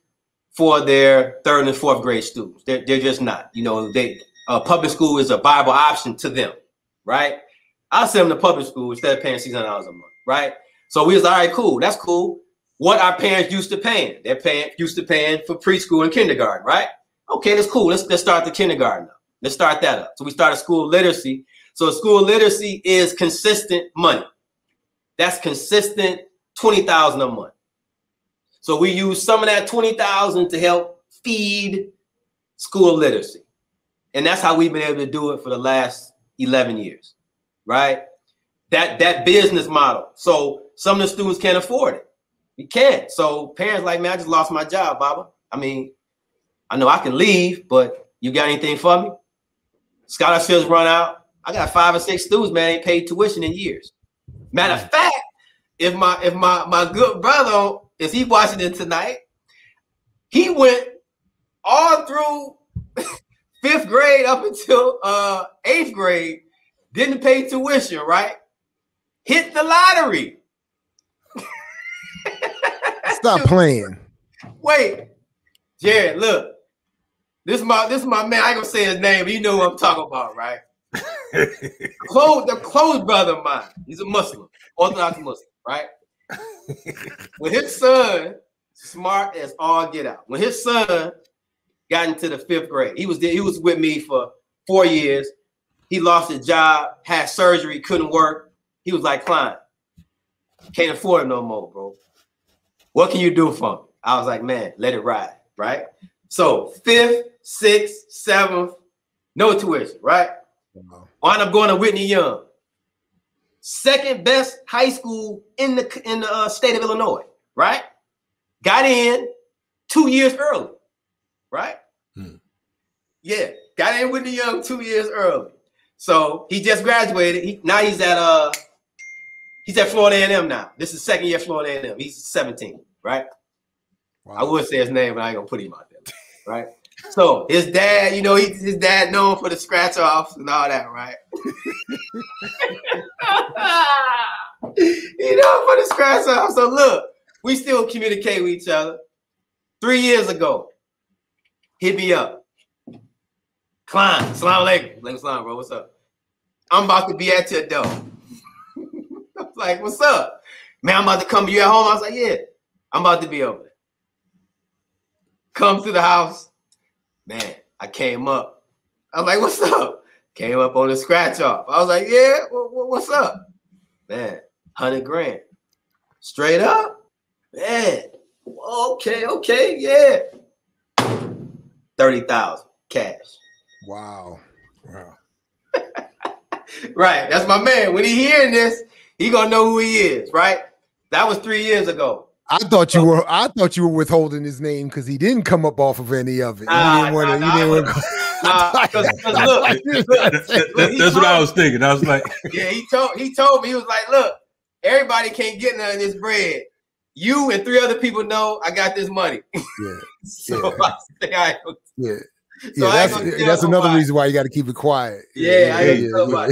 for their 3rd and 4th grade students. They're just not. You know, public school is a viable option to them, right? I'll send them to public school instead of paying $600 a month, right? So we was all right, cool, that's cool. What our parents used to paying? They're used to paying for preschool and kindergarten, right? Okay, that's cool. Let's start the kindergarten now. Let's start that up. So we started school literacy. So school literacy is consistent money. That's consistent $20,000 a month. So we use some of that $20,000 to help feed school literacy. And that's how we've been able to do it for the last 11 years, right? That business model. So some of the students can't afford it. We can't. So parents like, man, I just lost my job, Baba. I mean, I know I can leave, but you got anything for me? Scholarships run out. I got 5 or 6 students, man, ain't paid tuition in years. Matter of fact, if my good brother, is he watching it tonight? He went all through 5th grade up until 8th grade, didn't pay tuition, right? Hit the lottery. Stop playing. Wait, Jared, look. This is my man. I ain't gonna say his name, but you know what I'm talking about, right? The close brother of mine. He's a Muslim, Orthodox Muslim, right? When his son, smart as all get out, when his son got into the 5th grade, he was with me for 4 years. He lost his job, had surgery, couldn't work. He was like, Kline, can't afford it no more, bro. What can you do for me? I was like, man, let it ride, right? So 5th, 6th, 7th, no tuition, right? Wound up going to Whitney Young, 2nd best high school in the state of Illinois, right? Got in 2 years early, right? Yeah, got in Whitney Young 2 years early. So he just graduated. Now he's at Florida A&M now. This is 2nd year Florida A&M. He's 17, right? Wow. I would say his name, but I ain't gonna put him out there, right? So his dad, you know, his dad known for the scratch offs and all that, right? You know, for the scratch offs. So look, we still communicate with each other. 3 years ago, hit me up. Kline, salam alaikum. Alaikum salam, bro. What's up? I'm about to be at your door. I was like, what's up? Man, I'm about to come to you at home. I was like, yeah, I'm about to be over there. Come to the house. Man, I came up. I was like, what's up? Came up on the scratch off. I was like, yeah, what's up? Man, 100 grand. Straight up? Man, okay, yeah. 30,000 cash. Wow. Right, that's my man. When he hearing this, he gonna know who he is, right? That was 3 years ago. I thought you were withholding his name because he didn't come up off of any of it. That's what I was thinking. I was like, yeah, he told me, he was like, look, everybody can't get none of this bread. You and 3 other people know I got this money. Yeah. So I say, all right. Yeah. So that's another reason why you got to keep it quiet. Yeah. But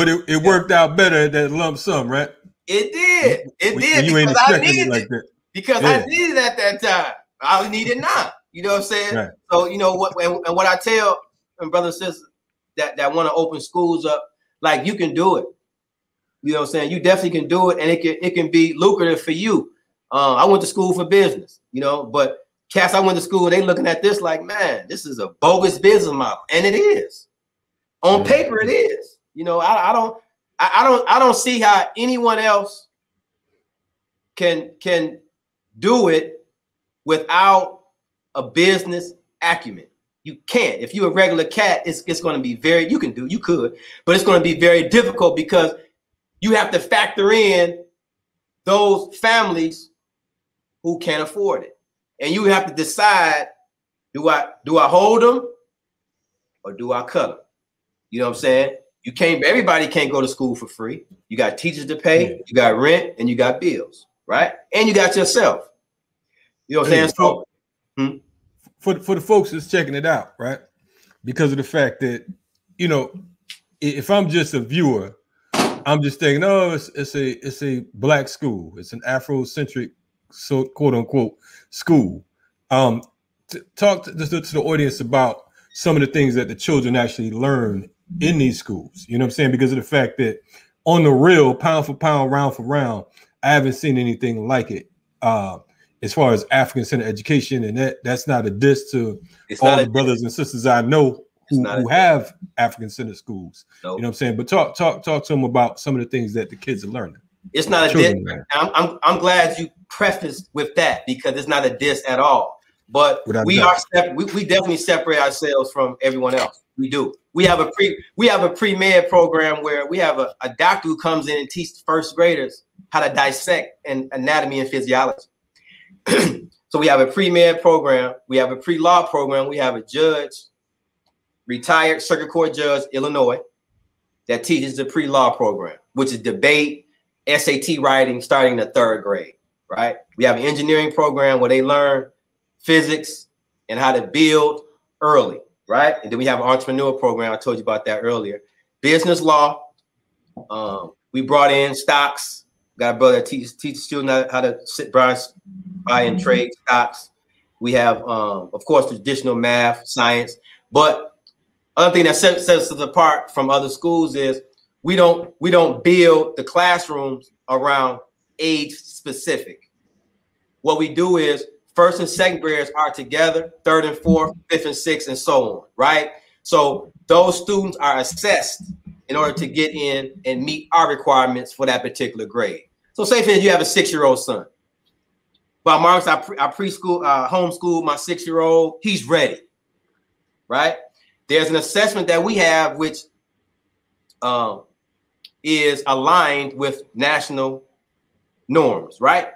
it worked out better than lump sum, right? It did. You ain't expecting it like that. Because I needed it at that time. I need it now. You know what I'm saying? Right. So you know what? And what I tell brothers and sisters that want to open schools up, like, you can do it. You know what I'm saying? You definitely can do it, and it can be lucrative for you. I went to school for business, you know, but cats I went to school, they looking at this like, man, this is a bogus business model, and it is. On paper, it is. You know, I don't see how anyone else can do it without a business acumen. You can't. If you're a regular cat, it's going to be you could, but it's going to be very difficult because you have to factor in those families who can't afford it. And you have to decide, do I hold them or do I cut them? You know what I'm saying? Everybody can't go to school for free. You got teachers to pay, you got rent, and you got bills, right? And you got yourself. You know what I'm saying? For the folks that's checking it out, right? Because of the fact that, you know, if I'm just a viewer, I'm just thinking, oh, it's a black school. It's an Afrocentric, so quote unquote, school. Talk to the audience about some of the things that the children actually learn in these schools. You know what I'm saying? Because of the fact that on the real, pound for pound, round for round, I haven't seen anything like it. As far as African centered education, and that's not a diss to all the brothers and sisters I know who have African centered schools. Nope. You know what I'm saying? But talk to them about some of the things that the kids are learning. It's not a diss. I'm glad you prefaced with that because it's not a diss at all. But we definitely separate ourselves from everyone else. We do. We have a pre-med program where we have a doctor who comes in and teaches first graders how to dissect anatomy and physiology. So we have a pre-med program, we have a pre-law program, we have a judge, retired circuit court judge, Illinois, that teaches the pre-law program, which is debate, SAT writing starting in the 3rd grade, right? We have an engineering program where they learn physics and how to build early, right? And then we have an entrepreneur program, I told you about that earlier. Business law, we brought in stocks. Got a brother that teaches students how to buy and trade stocks. We have, of course, traditional math, science. But other thing that sets us apart from other schools is we don't build the classrooms around age specific. What we do is 1st and 2nd graders are together, 3rd and 4th, 5th and 6th, and so on, right? So those students are assessed in order to get in and meet our requirements for that particular grade. So say for instance, you have a 6-year-old son. Well, Marcus, I homeschool my 6-year-old. He's ready, right? There's an assessment that we have which is aligned with national norms, right?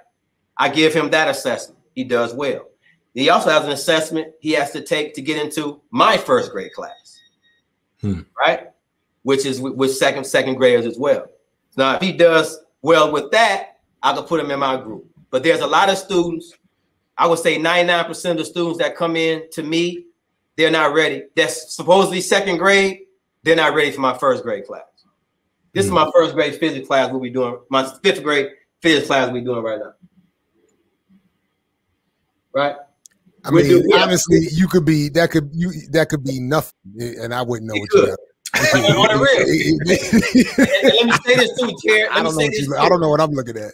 I give him that assessment. He does well. He also has an assessment he has to take to get into my 1st grade class, right? Which is with second graders as well. Now, if he does well with that, I can put him in my group. But there's a lot of students, I would say 99% of the students that come in to me, they're not ready. That's supposedly 2nd grade, they're not ready for my 1st grade class. This is my 1st grade physics class we'll be doing. My 5th grade physics class we're doing right now. Right? I mean, honestly, that could be nothing, and I wouldn't know what you got. On the real. And let me say this too, Jared. I don't know what I'm looking at.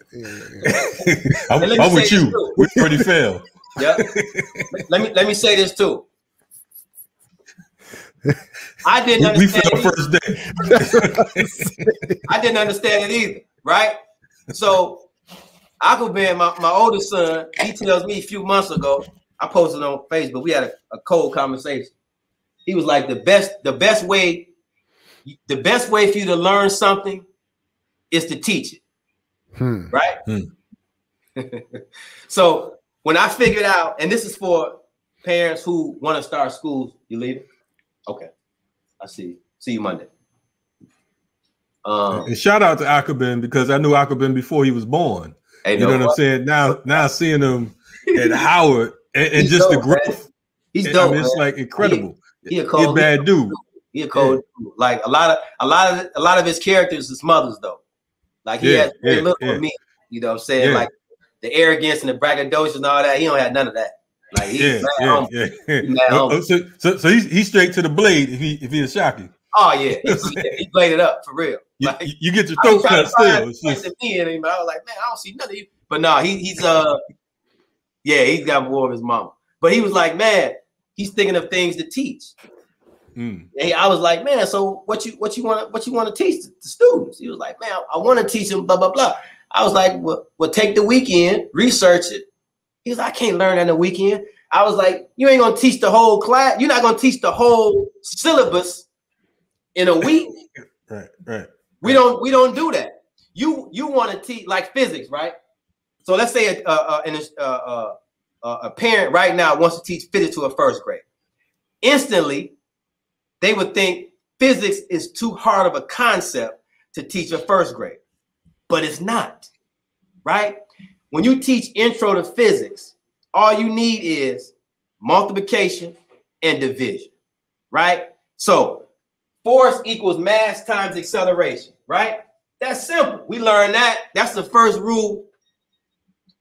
I'm with you. We're pretty fair. Yeah. Let me say this too. I didn't understand first day. I didn't understand it either, right? So Aquaman, my oldest son, he tells me a few months ago, I posted on Facebook, we had a cold conversation. He was like, the best way for you to learn something is to teach it. Right? So when I figured out, and this is for parents who want to start schools, you leaving? Okay. I see you. See you Monday. And shout out to Aquaman because I knew Aquaman before he was born. You know what I'm saying? Now seeing him at Howard and just the growth. He's dope. I mean, it's like incredible. He a cold bad dude. He a cold dude. Like a lot of his characters is mothers though. Like he has very little for me. You know what I'm saying? Like the arrogance and the braggadocious and all that. He don't have none of that. Like he's So he's straight to the blade if he is shocking. Oh yeah, he bladed up for real. Like, you get your throat cut still. I was like, man, I don't see none of you. But no, he's got more of his mama. But he was like, man, he's thinking of things to teach. And I was like, man, so what you want to teach the students? He was like, man, I want to teach them blah blah blah. I was like, well, take the weekend, research it. He was like, I can't learn that in the weekend. I was like, you ain't gonna teach the whole class. You're not gonna teach the whole syllabus in a week. Right. We don't do that. You want to teach like physics, right? So let's say a parent right now wants to teach physics to a first grade. Instantly, they would think physics is too hard of a concept to teach a first grade, but it's not, right? When you teach intro to physics, all you need is multiplication and division, right? So force equals mass times acceleration, right? That's simple. We learned that. That's the first rule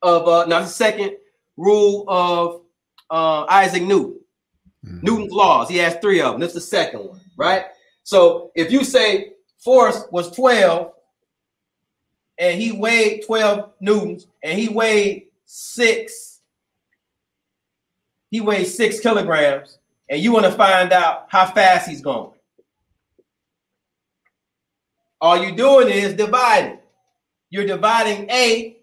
of, the second rule of Isaac Newton. Newton's laws. He has 3 of them. That's the second one, right? So if you say force was 12 and he weighed 12 newtons and he weighed 6 kilograms, and you want to find out how fast he's going, all you're doing is dividing. You're dividing A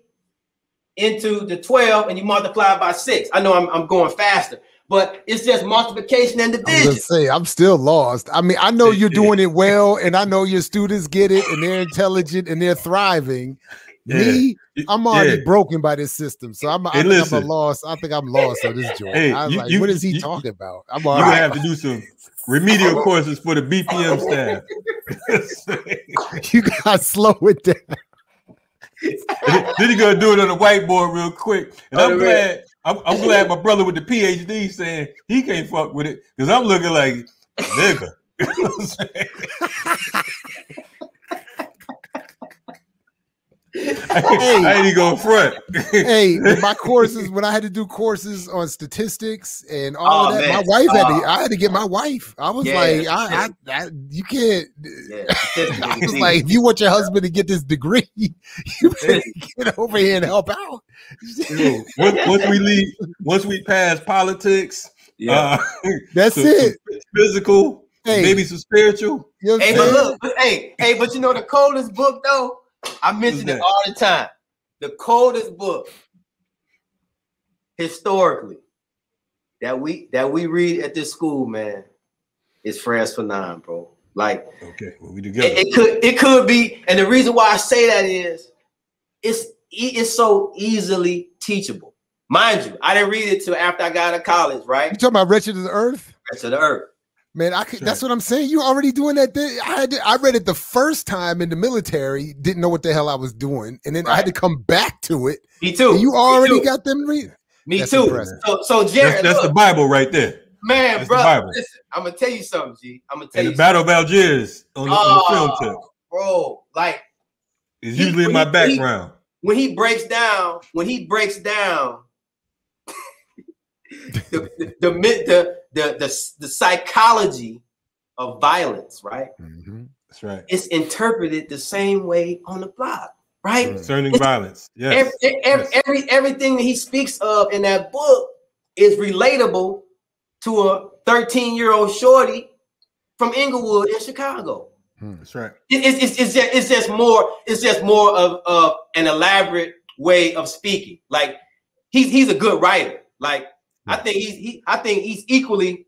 into the 12 and you multiply by 6. I know I'm going faster, but it's just multiplication and division. I was gonna say, I'm still lost. I mean, I know you're doing it well, and I know your students get it, and they're intelligent, and they're thriving. Me, I'm already broken by this system, so I think I'm lost. I think I'm lost on this joint. I was like, what is he talking about? I'm all right. Have to do some remedial courses for the BPM staff. You gotta slow it down. Then you gotta do it on the whiteboard real quick. And I'm glad my brother with the PhD saying he can't fuck with it, because I'm looking like nigga. I ain't even going front. Hey, my courses, when I had to do courses on statistics and all of that, man. My wife I had to get my wife. I was like, you can't. I was like, if you want your husband to get this degree, you better get over here and help out. Once we pass politics, that's it. Physical, maybe some spiritual. You know but look, but you know the coldest book though. I mention it all the time. The coldest book historically that we read at this school, man, is France Fanon, bro. Like, okay, well, we together. It could be, and the reason why I say that is it's so easily teachable. Mind you, I didn't read it till after I got out of college, right? You talking about Wretched of the Earth? Wretched of the Earth. Man, that's what I'm saying. You already doing that thing. I read it the first time in the military, didn't know what the hell I was doing, and then I had to come back to it. Me too. And you already got them reading. Me too. So Jared, that's the Bible right there. Man, that's bro, listen, I'm gonna tell you something, G. I'm gonna tell you the Battle of Algiers on the film tip. Bro, like it's usually in my background. When he breaks down the psychology of violence, right? Mm-hmm. That's right. It's interpreted the same way on the block, right? Concerning violence. Yes. Everything that he speaks of in that book is relatable to a 13-year-old shorty from Inglewood in Chicago. That's right. It's just more of an elaborate way of speaking. Like he's a good writer. Like I think he's equally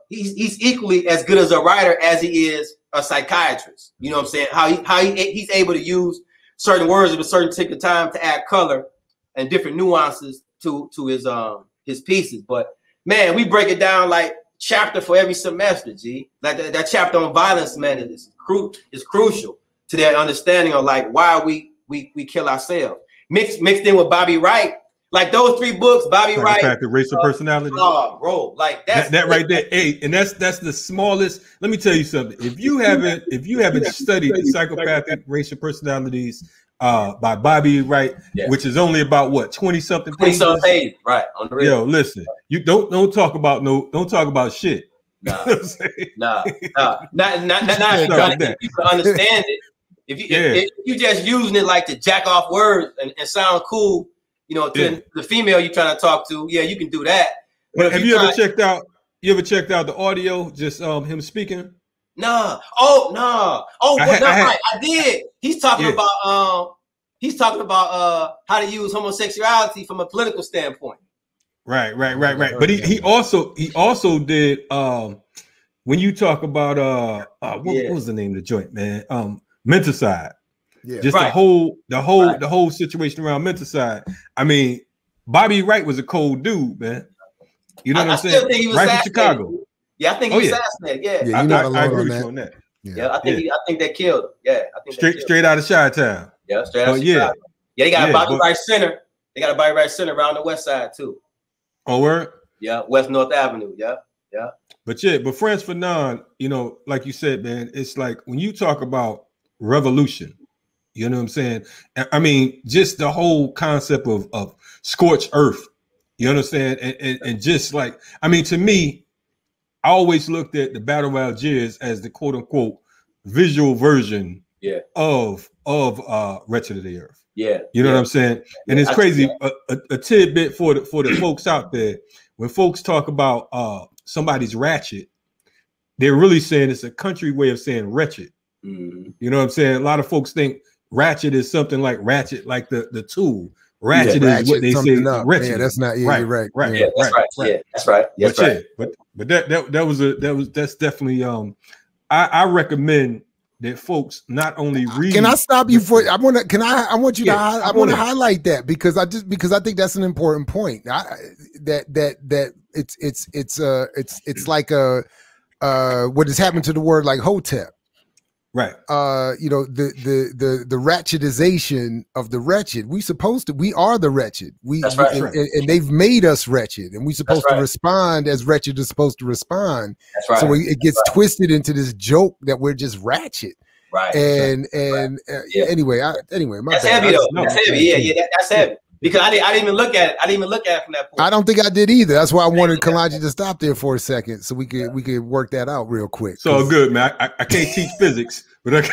he's equally as good as a writer as he is a psychiatrist. You know what I'm saying? How he's able to use certain words at a certain particular time to add color and different nuances to his pieces. But man, we break it down like chapter for every semester. G, like that chapter on violence, man, is crucial to that understanding of like why we kill ourselves. Mixed in with Bobby Wright. Like those 3 books, Bobby Wright, the racial personality. Oh, bro, like that right there. Hey, and that's the smallest. Let me tell you something. If you haven't studied the psychopathic racial personalities by Bobby Wright, which is only about what 20-something pages. 20-something pages, right? On the radio. Yo, listen, you don't talk about shit. Nah. Not people understand it. If you just using it like to jack off words and sound cool. You know, to the female you're trying to talk to, you can do that. But have you ever checked out the audio, just him speaking? Nah. Oh, no. Oh, I did. He's talking about he's talking about how to use homosexuality from a political standpoint. Right. But he also did when you talk about what was the name of the joint, man? Menticide. Yeah. Just the whole situation around Menticide. I mean, Bobby Wright was a cold dude, man. You know what I'm saying? Think he was right from Chicago. Yeah, I think he was assassinated. Yeah, I agree with you on that. Yeah, I think they killed him. Yeah, I think straight out of Chi-Town. Yeah, straight out of Chicago. Yeah, they got a Bobby Wright Center. They got a Bobby Wright Center around the west side too. Oh, where? Yeah, West North Avenue. Yeah. But Frantz Fanon, you know, like you said, man, it's like when you talk about revolution, you know what I'm saying? I mean, just the whole concept of scorched earth, you understand? And just like, I mean, to me, I always looked at the Battle of Algiers as the quote unquote visual version of Wretched of the Earth. Yeah. You know what I'm saying? And it's crazy. A tidbit for the folks out there, when folks talk about somebody's ratchet, they're really saying it's a country way of saying wretched. Mm-hmm. You know what I'm saying? A lot of folks think ratchet is something like ratchet, like the tool. Ratchet is what they say. Ratchet. Yeah, that's not. Yeah, right, you're right. Right. Yeah, that's right. Yeah, that's right. That's right. But that's definitely. I recommend that folks not only read. Can I stop you for? I want to highlight that because I think that's an important point. That it's like what has happened to the word like hotep. Right. You know, the ratchetization of the wretched. We are the wretched. That's right. And they've made us wretched, and we're supposed to respond as wretched is supposed to respond. That's right. So it gets twisted into this joke that we're just ratchet. Right. Anyway, my that's bad. Heavy though. That's heavy. Yeah, that's heavy. Because I didn't even look at it. I didn't even look at it from that point. I don't think I did either. That's why I wanted Kalonji to stop there for a second, so we could work that out real quick. It's all good, man. I can't teach physics, but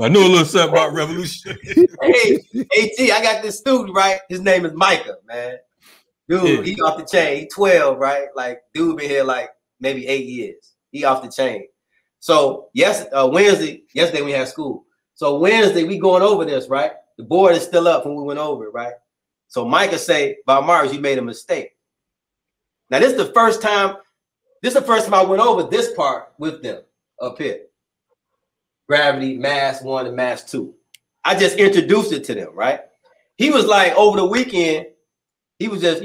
I know a little something about revolution. Hey, AT, I got this student, right? His name is Micah, man. Dude, he off the chain. He 12, right? Like, dude been here like maybe 8 years. He off the chain. So yesterday we had school. So Wednesday, we going over this, right? The board is still up when we went over it, right? So Micah say, "Bob Mars, you made a mistake." Now, this is the first time I went over this part with them up here. Gravity, mass 1 and mass 2. I just introduced it to them, right? He was like, over the weekend, he was just,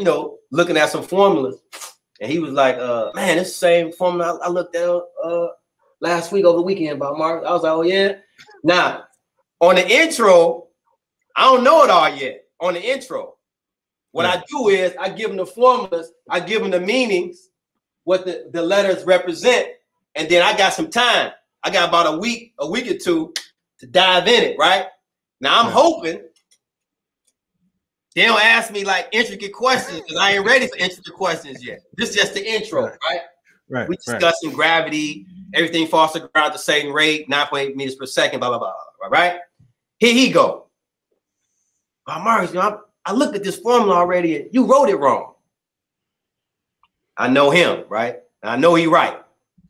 looking at some formulas. And he was like, man, it's the same formula I looked at last week over the weekend, Bob Mars. I was like, oh, yeah. Now, on the intro, I don't know it all yet. On the intro, what I do is I give them the formulas, I give them the meanings, what the letters represent, and then I got some time. I got about a week or two to dive in it, right? Now, I'm hoping they don't ask me like intricate questions because I ain't ready for intricate questions yet. This is just the intro, right? Right. We discussing gravity, everything falls to the ground at the same rate, 9.8 meters per second, blah, blah, blah, right? Here he go. Marius, I looked at this formula already and you wrote it wrong. I know him, right? And I know he right.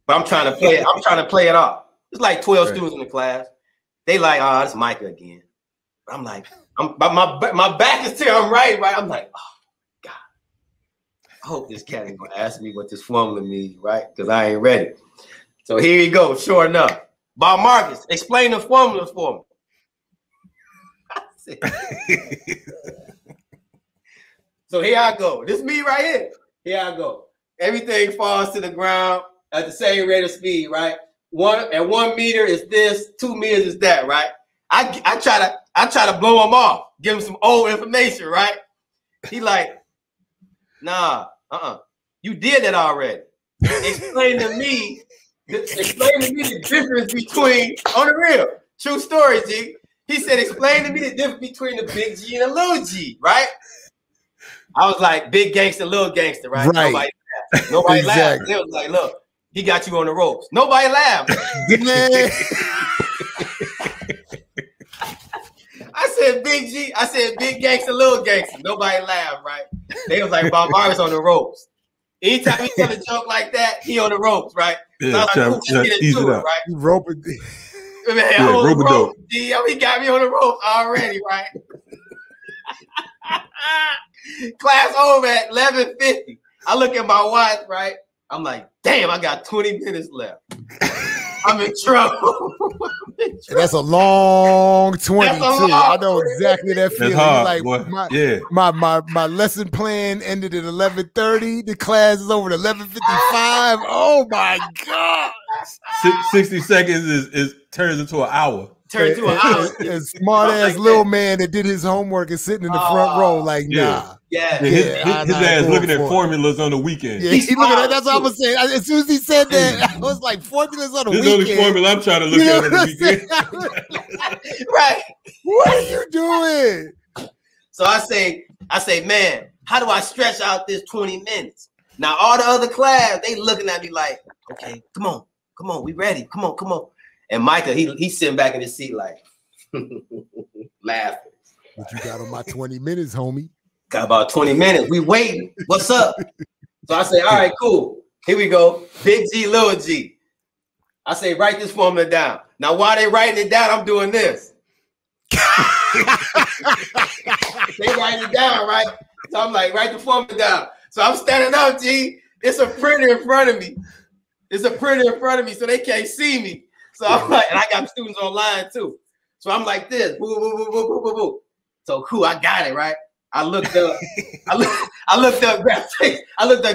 But I'm trying to play it off. It's like 12 students in the class. They like, oh, it's Micah again. But I'm like, my back is to him, right? I'm like, oh, God. I hope this cat ain't gonna ask me what this formula means, right? Because I ain't ready. So here you go, sure enough. Bob Marcus, explain the formula for me. So here I go. This is me right here. Here I go. Everything falls to the ground at the same rate of speed, right? 1 meter is this, 2 meters is that, right? I try to blow him off, give him some old information, right? He like, nah, you did that already. Explain to me the difference between, on the real, true story, G. He said, explain to me the difference between the big G and the little G, right? I was like, big gangster, little gangster, right? Nobody laughed. It was like, look, he got you on the ropes. Nobody laughed. I said big G. I said big gangster, little gangster. Nobody laughed, right? They was like, Bob Marcus on the ropes. Anytime he tell a joke like that, he on the ropes, right? Yeah, so I was like, ease it up. Right? Roping. rope. He got me on the rope already, right? Class over at 11:50. I look at my watch, right? I'm like, damn, I got 20 minutes left. I'm in trouble. That's a long 20 too. I know exactly that feeling. Hard, like my lesson plan ended at 11:30. The class is over at 11:55. Oh my god! 60 seconds is turns into an hour. And smart ass little man that did his homework is sitting in the front row, like nah. His ass looking at formulas on the weekend. Yeah, he looking at that's what I was saying. As soon as he said that, I was like, formulas on the weekend. This is the only formula I'm trying to look at on the weekend. Right. What are you doing? So I say, man, how do I stretch out this 20 minutes? Now all the other class, they looking at me like, okay, come on, we ready. Come on. And Micah, he's sitting back in his seat like laughing. What you got on my 20 minutes, homie? Got about 20 minutes. We waiting. What's up? So I say, all right, cool. Here we go. Big G, little G. I say, write this formula down. Now, while they writing it down, I'm doing this. They writing it down, right? So I'm like, write the formula down. So I'm standing up, G. It's a printer in front of me. So they can't see me. So I'm like, and I got students online too. So I'm like this, boo, boo, boo, boo, boo, boo, boo. So cool, I got it, right? I looked up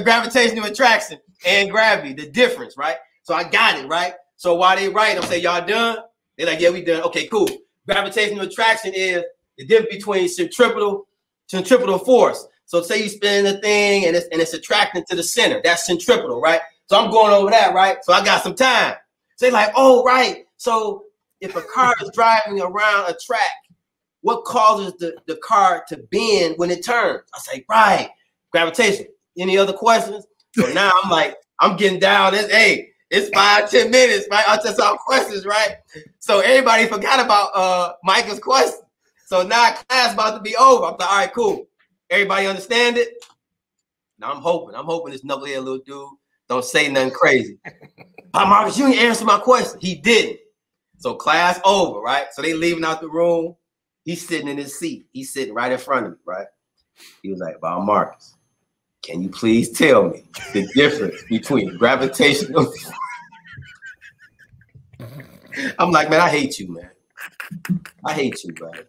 gravitational attraction and gravity, the difference, right? So I got it, right? So while they write, I'm saying, y'all done? They're like, yeah, we done. Okay, cool. Gravitational attraction is the difference between centripetal force. So say you spin the thing and it's attracting to the center. That's centripetal, right? So I'm going over that, right? So I got some time. So they're like, oh, right. So if a car is driving around a track, what causes the car to bend when it turns? I say, right, gravitation. Any other questions? So now I'm like, I'm getting down. It's 5-10 minutes, right? I just saw questions, right? So everybody forgot about Micah's question. So now class about to be over. I'm like, all right, cool. Everybody understand it? Now I'm hoping this knucklehead little dude don't say nothing crazy. Marcus, you didn't answer my question. He didn't. So class over, right? So they leaving out the room. He's sitting in his seat. He's sitting right in front of me, right? He was like, Bob Marcus, can you please tell me the difference between gravitational? I'm like, man, I hate you, man. I hate you, man.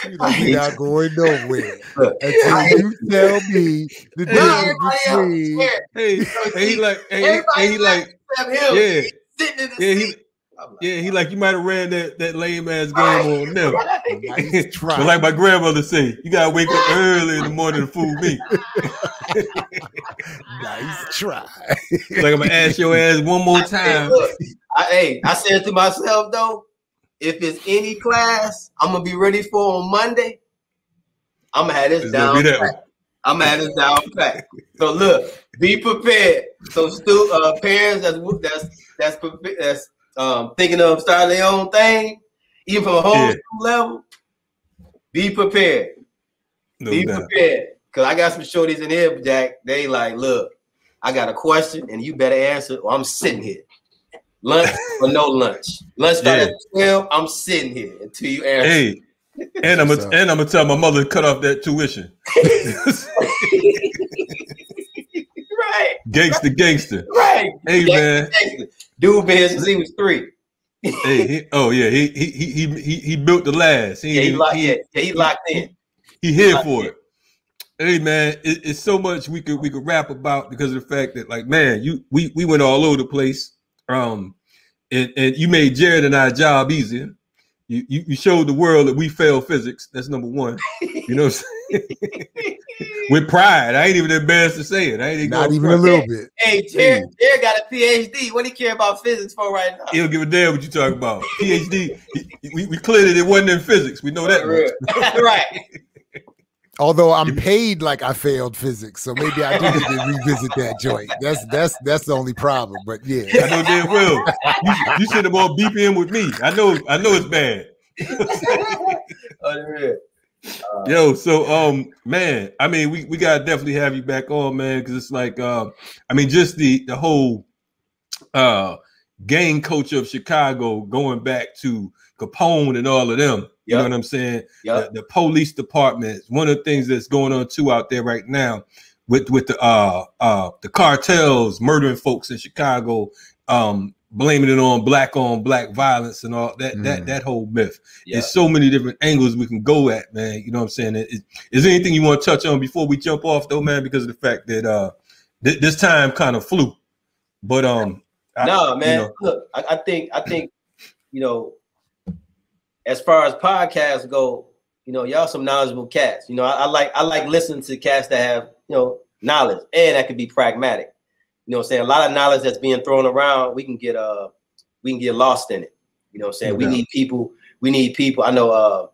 You're not going nowhere until you tell me the difference he like you might have ran that lame ass game on them. Nice try. But like my grandmother say, you gotta wake up early in the morning to fool me. Nice try. Like I'm gonna ask your ass one more time. I said to myself though, if it's any class I'm gonna be ready for on Monday, I'm gonna have this down pat. So look, be prepared. So parents that's thinking of starting their own thing, even from a homeschool level, be prepared. Be prepared. Because I got some shorties in here, Jack. They like, look, I got a question and you better answer or I'm sitting here. Lunch or no lunch. Lunch starts at 12. I'm sitting here until you answer. Hey, and I'm gonna tell my mother to cut off that tuition. Right. Gangster. Right. Hey, man. Dude been here since he was 3. Hey, he built the last. He locked in. He here for it. Hey man, it's so much we could rap about because of the fact that like man, we went all over the place. And you made Jared and our job easier. You showed the world that we failed physics. That's number one. You know what I'm saying? With pride. I ain't even embarrassed to say it. I ain't not even a little bit. Hey, Jared got a PhD. What do you care about physics for right now? He don't give a damn what you talking about. PhD. We cleared it wasn't in physics. We know that much. Right. Although I'm paid like I failed physics, so maybe I do need to revisit that joint. That's the only problem. But yeah, I know damn well. You should have on BPM with me. I know it's bad. Yo, so man, I mean, we gotta definitely have you back on, man, because it's like I mean, just the whole gang culture of Chicago going back to Capone and all of them. You know what I'm saying? The police departments. One of the things that's going on too out there right now with the cartels murdering folks in Chicago, blaming it on black violence and all that whole myth. There's so many different angles we can go at, man. You know what I'm saying? Is there anything you want to touch on before we jump off though, man? Because of the fact that this time kind of flew. But no, man. Look, I think you know, as far as podcasts go, you know, y'all some knowledgeable cats. You know, I like listening to cats that have, you know, knowledge and that can be pragmatic. You know what I'm saying? A lot of knowledge that's being thrown around, we can get lost in it. You know what I'm saying? We need people. I know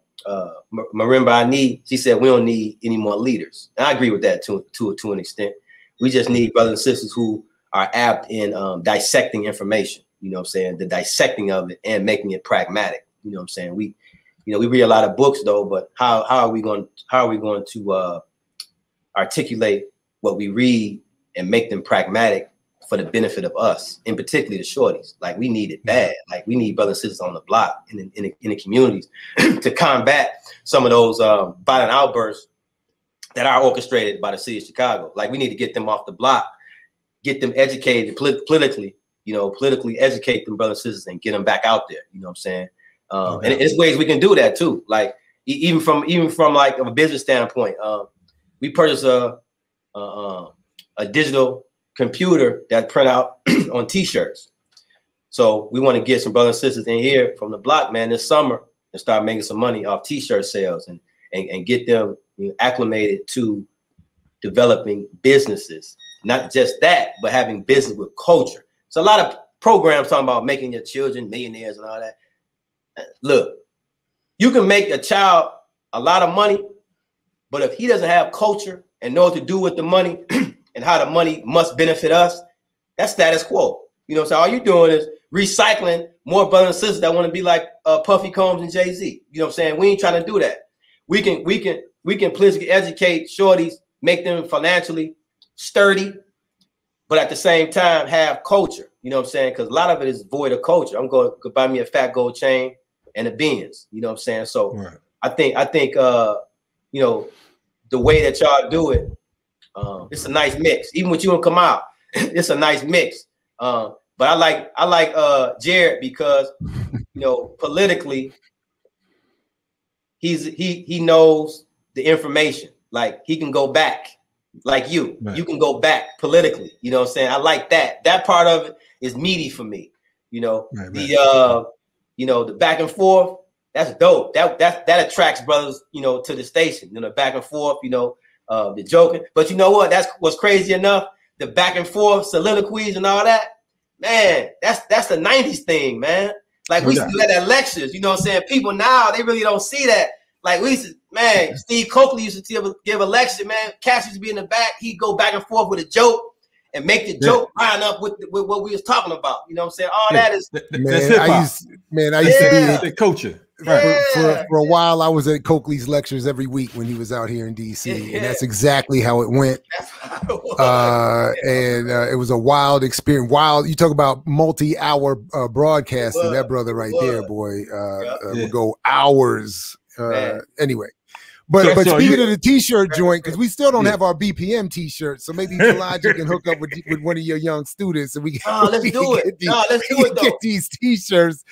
Marimba she said we don't need any more leaders. And I agree with that to an extent. We just need brothers and sisters who are apt in dissecting information. You know what I'm saying? The dissecting of it and making it pragmatic. You know what I'm saying? We read a lot of books though, but how are we going to articulate what we read and make them pragmatic for the benefit of us, and particularly the shorties? Like, we need it bad. Like, we need brothers and sisters on the block in the communities to combat some of those violent outbursts that are orchestrated by the city of Chicago. Like, we need to get them off the block, get them educated politically, politically educate them brothers and sisters and get them back out there. You know what I'm saying? And it's ways we can do that too. Like, even from like a business standpoint, we purchased a digital computer that print out on t-shirts. So we want to get some brothers and sisters in here from the block, man, this summer and start making some money off t-shirt sales and get them acclimated to developing businesses. Not just that, but having business with culture. So a lot of programs talking about making your children millionaires and all that. Look, you can make a child a lot of money, but if he doesn't have culture and know what to do with the money and how the money must benefit us, that's status quo. You know, so all you're doing is recycling more brothers and sisters that want to be like Puffy Combs and Jay-Z. You know what I'm saying? We ain't trying to do that. We can politically educate shorties, make them financially sturdy, but at the same time have culture. You know what I'm saying? Because a lot of it is void of culture. I'm going to buy me a fat gold chain and a Benz. You know what I'm saying? So right. I think the way that y'all do it, it's a nice mix. Even with you and Kamau, it's a nice mix. But I like Jared because politically he knows the information. Like, he can go back. Like you can go back politically. You know what I'm saying? I like that. That part of it is meaty for me. Right. The back and forth, that's dope. That attracts brothers, to the station. The back and forth, the joking. But you know what? That's what's crazy enough. The back and forth soliloquies and all that, man. That's the '90s thing, man. Like, we used to do that at lectures. You know what I'm saying? People now, they really don't see that. Like, we used to, man, Steve Coakley used to give a lecture, man. Cash used to be in the back. He'd go back and forth with a joke and make the joke line up with what we was talking about. You know what I'm saying? All that is I used to be the culture. For a while, I was at Coakley's lectures every week when he was out here in DC, and that's exactly how it went. And it was a wild experience. You talk about multi-hour broadcasting. That brother right there, boy, would go hours. Anyway, but speaking of the t-shirt joint, because we still don't have our BPM t-shirts, so maybe Kalonji can hook up with one of your young students, and we can let's do it. Let's do it. Get these t-shirts.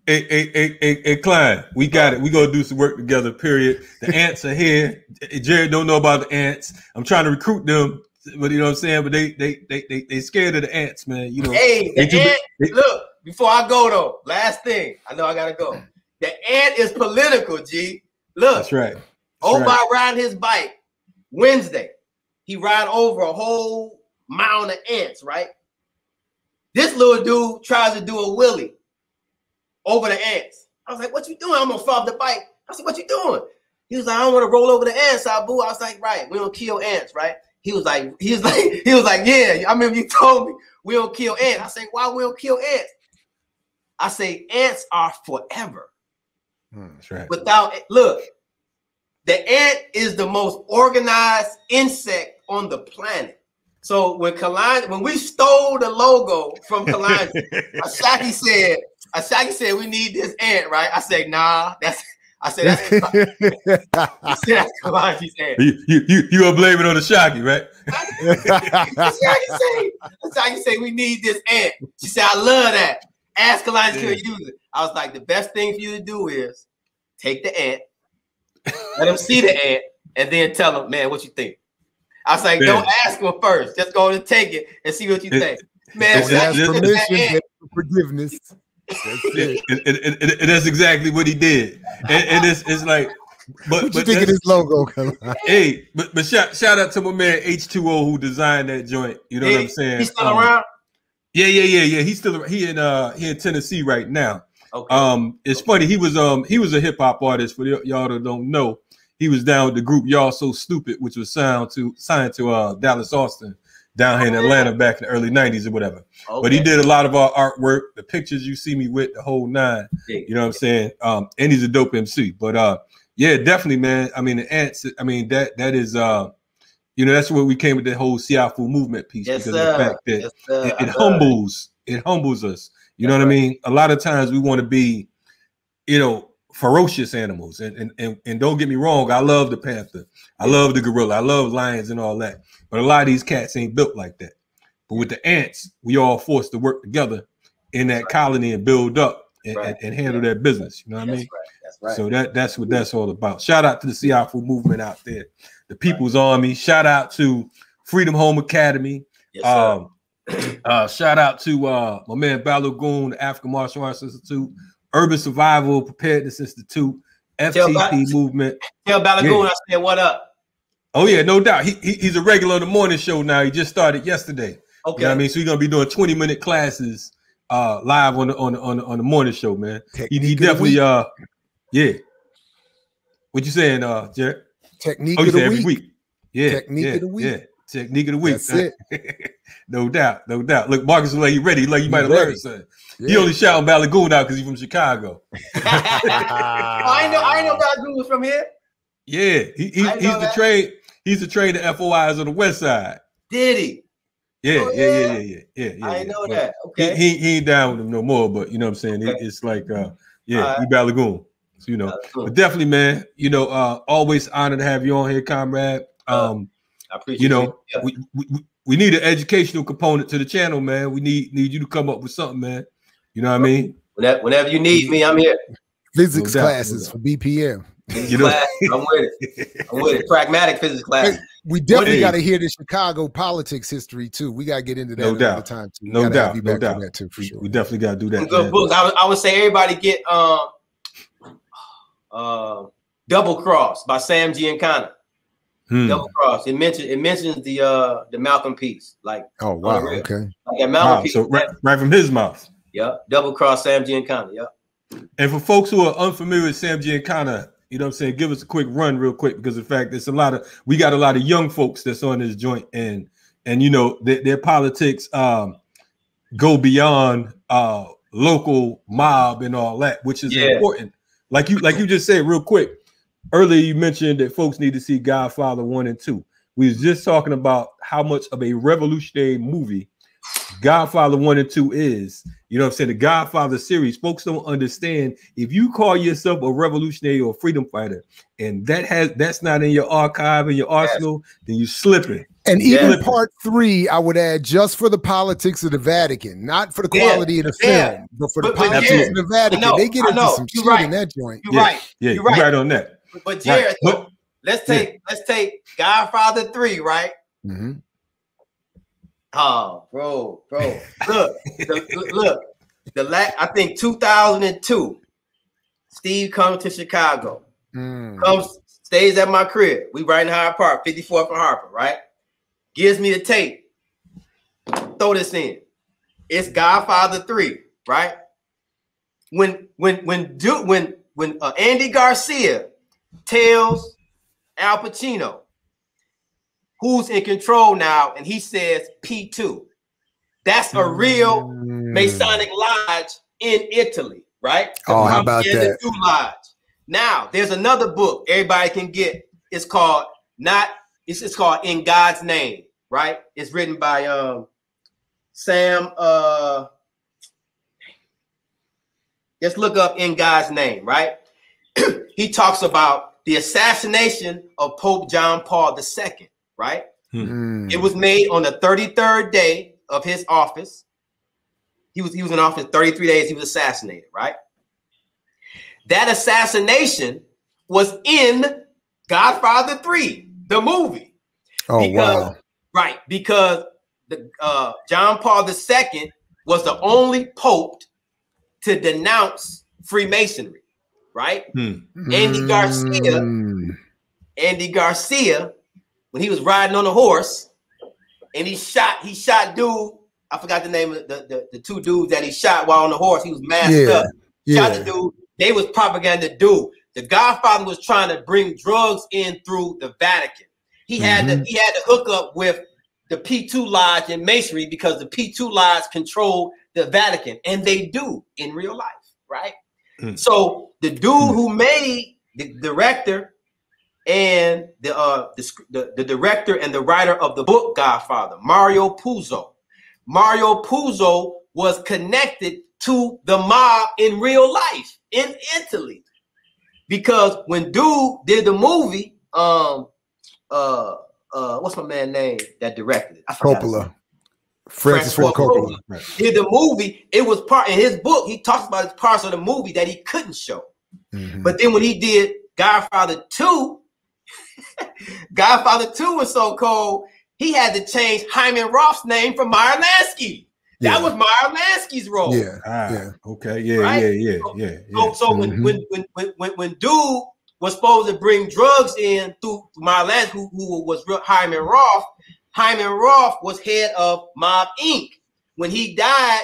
Hey, Kline, we got it. We gonna do some work together. Period. The ants are here. Jared don't know about the ants. I'm trying to recruit them, but you know what I'm saying. But they scared of the ants, man. Look. Before I go though, last thing. I know I gotta go. The ant is political, G. Look, that's right. By riding his bike Wednesday, he ride over a whole mound of ants, right? This little dude tries to do a wheelie over the ants. I was like, "What you doing?" I'm gonna fall off the bike. I said, "What you doing?" He was like, "I don't want to roll over the ants, Abu." I was like, "Right, we don't kill ants, right?" He was like, "Yeah, I remember you told me we don't kill ants." I said, "Why we don't kill ants?" I say ants are forever. That's right. Look, the ant is the most organized insect on the planet. So when we stole the logo from Kalonji, Ashaki said we need this ant, right? I said, nah, that's Kalonji's ant. You gonna blame it on the Ashaki, right? Ashaki said we need this ant. She said, I love that. Ask Kalonji can you use it. I was like, the best thing for you to do is take the ant, let him see the ant, and then tell him, man, what you think? I was like, don't ask him first. Just go and take it and see what you think. Man, ask permission, forgiveness. And that's exactly what he did. And it's like, but what you think of this logo? Hey, but shout out to my man H2O who designed that joint. You know what I'm saying? He's still around. Yeah. He's still he in Tennessee right now. Okay. It's funny. He was a hip hop artist. For y'all that don't know, he was down with the group Y'all So Stupid, which was signed to Dallas Austin down here in Atlanta back in the early 90s or whatever. Okay. But he did a lot of our artwork, the pictures you see me with, the whole nine. You know what I'm saying? And he's a dope MC. But yeah, definitely, man. I mean, the ants. I mean that is that's where we came with the whole Siafu movement piece, because of the fact that it humbles us. You know what I mean? A lot of times we want to be, ferocious animals, and don't get me wrong, I love the panther, I love the gorilla, I love lions and all that, but a lot of these cats ain't built like that. But with the ants, we all forced to work together in that colony and build up and handle that business. You know what I mean? That's right. So that's what that's all about. Shout out to the Siafu movement out there, the People's Army. Shout out to Freedom Home Academy. Shout out to my man Balogun, the African Martial Arts Institute, Urban Survival Preparedness Institute, FTP movement. Tell Balogun I said what up. Oh yeah, no doubt. He's a regular on the morning show now. He just started yesterday. Okay, you know what I mean, so he's gonna be doing 20-minute classes live on the morning show, man. He definitely yeah. What you saying, Jared? Technique of the week. Yeah, technique of the week. Yeah, technique of the week. That's it. No doubt. Look, Marcus is like, you ready? Like you might have learned something. Yeah. He only shouting Balagoon out because he's from Chicago. I know Balagoon was from here. Yeah, he's the trained FOIs on the west side. Did he? Yeah, yeah. I know that. Okay. He ain't down with him no more, but you know what I'm saying? Okay. It's like he Balagoon. So, but definitely, man, always honored to have you on here, comrade. I appreciate we need an educational component to the channel, man. We need you to come up with something, man. You know what I mean? Whenever you need me, I'm here. Physics classes for BPM. I'm with it. I'm with it. Pragmatic physics class. Hey, we definitely got to hear the Chicago politics history too. We got to get into that another time too. No doubt. That too, for sure. We definitely got to do that. Good books. I would say everybody get Double Cross by Sam Giancana. Double Cross. It mentions the Malcolm piece. Like, oh wow, okay. Like that Malcolm piece. So right from his mouth. Yeah. Double Cross Sam Giancana. Yeah. And for folks who are unfamiliar with Sam Giancana, you know what I'm saying, give us a quick run real quick, because in fact we got a lot of young folks that's on this joint, and their politics go beyond local mob and all that, which is important. Like you just said real quick. Earlier, you mentioned that folks need to see Godfather 1 and 2. We was just talking about how much of a revolutionary movie Godfather 1 and 2 is. You know what I'm saying? The Godfather series, folks don't understand. If you call yourself a revolutionary or a freedom fighter, and that's not in your archive and your arsenal, then you slipping. And even part 3, I would add, just for the politics of the Vatican, not for the quality of the film, but for the politics of the Vatican. They get into some shit in that joint. You're right. Yeah, you're right on that. But Jared, let's take Godfather 3, right? Mm-hmm. Oh, bro. Look. I think 2002, Steve comes to Chicago. Comes, stays at my crib. We right in Hyde Park, 54th and Harper, right? Gives me the tape. Throw this in. It's Godfather 3, right? When Andy Garcia tells Al Pacino who's in control now, and he says P2. That's a real Masonic lodge in Italy, right? Oh, how about that? The lodge. Now, there's another book everybody can get. It's called In God's Name, right? It's written by Sam. Let's look up In God's Name, right? He talks about the assassination of Pope John Paul II, right? It was made on the 33rd day of his office. He was in office 33 days. He was assassinated, right? That assassination was in Godfather 3, the movie. Oh, wow. Right, because the John Paul II was the only pope to denounce Freemasonry, right? Andy Garcia, when he was riding on a horse, and he shot dude. I forgot the name of the two dudes that he shot while on the horse. He was masked up. Shot the dude. They was propaganda dude. The Godfather was trying to bring drugs in through the Vatican. He had to hook up with the P2 Lodge in Masonry because the P2 Lodge controlled the Vatican, and they do in real life, right? So the dude who made the director and the director and the writer of the book Godfather, Mario Puzo. Mario Puzo was connected to the mob in real life in Italy, because when dude did the movie, what's my man name that directed it? Coppola. Francis Ford Coppola. Did the movie, it was part in his book. He talks about his parts of the movie that he couldn't show. But then when he did Godfather 2, Godfather 2 was so cold, he had to change Hyman Roth's name from Meyer Lansky. That was Meyer Lansky's role. Okay. Right? So when dude was supposed to bring drugs in through Meyer Lansky, who was Hyman Roth. Hyman Roth was head of Mob Inc. When he died,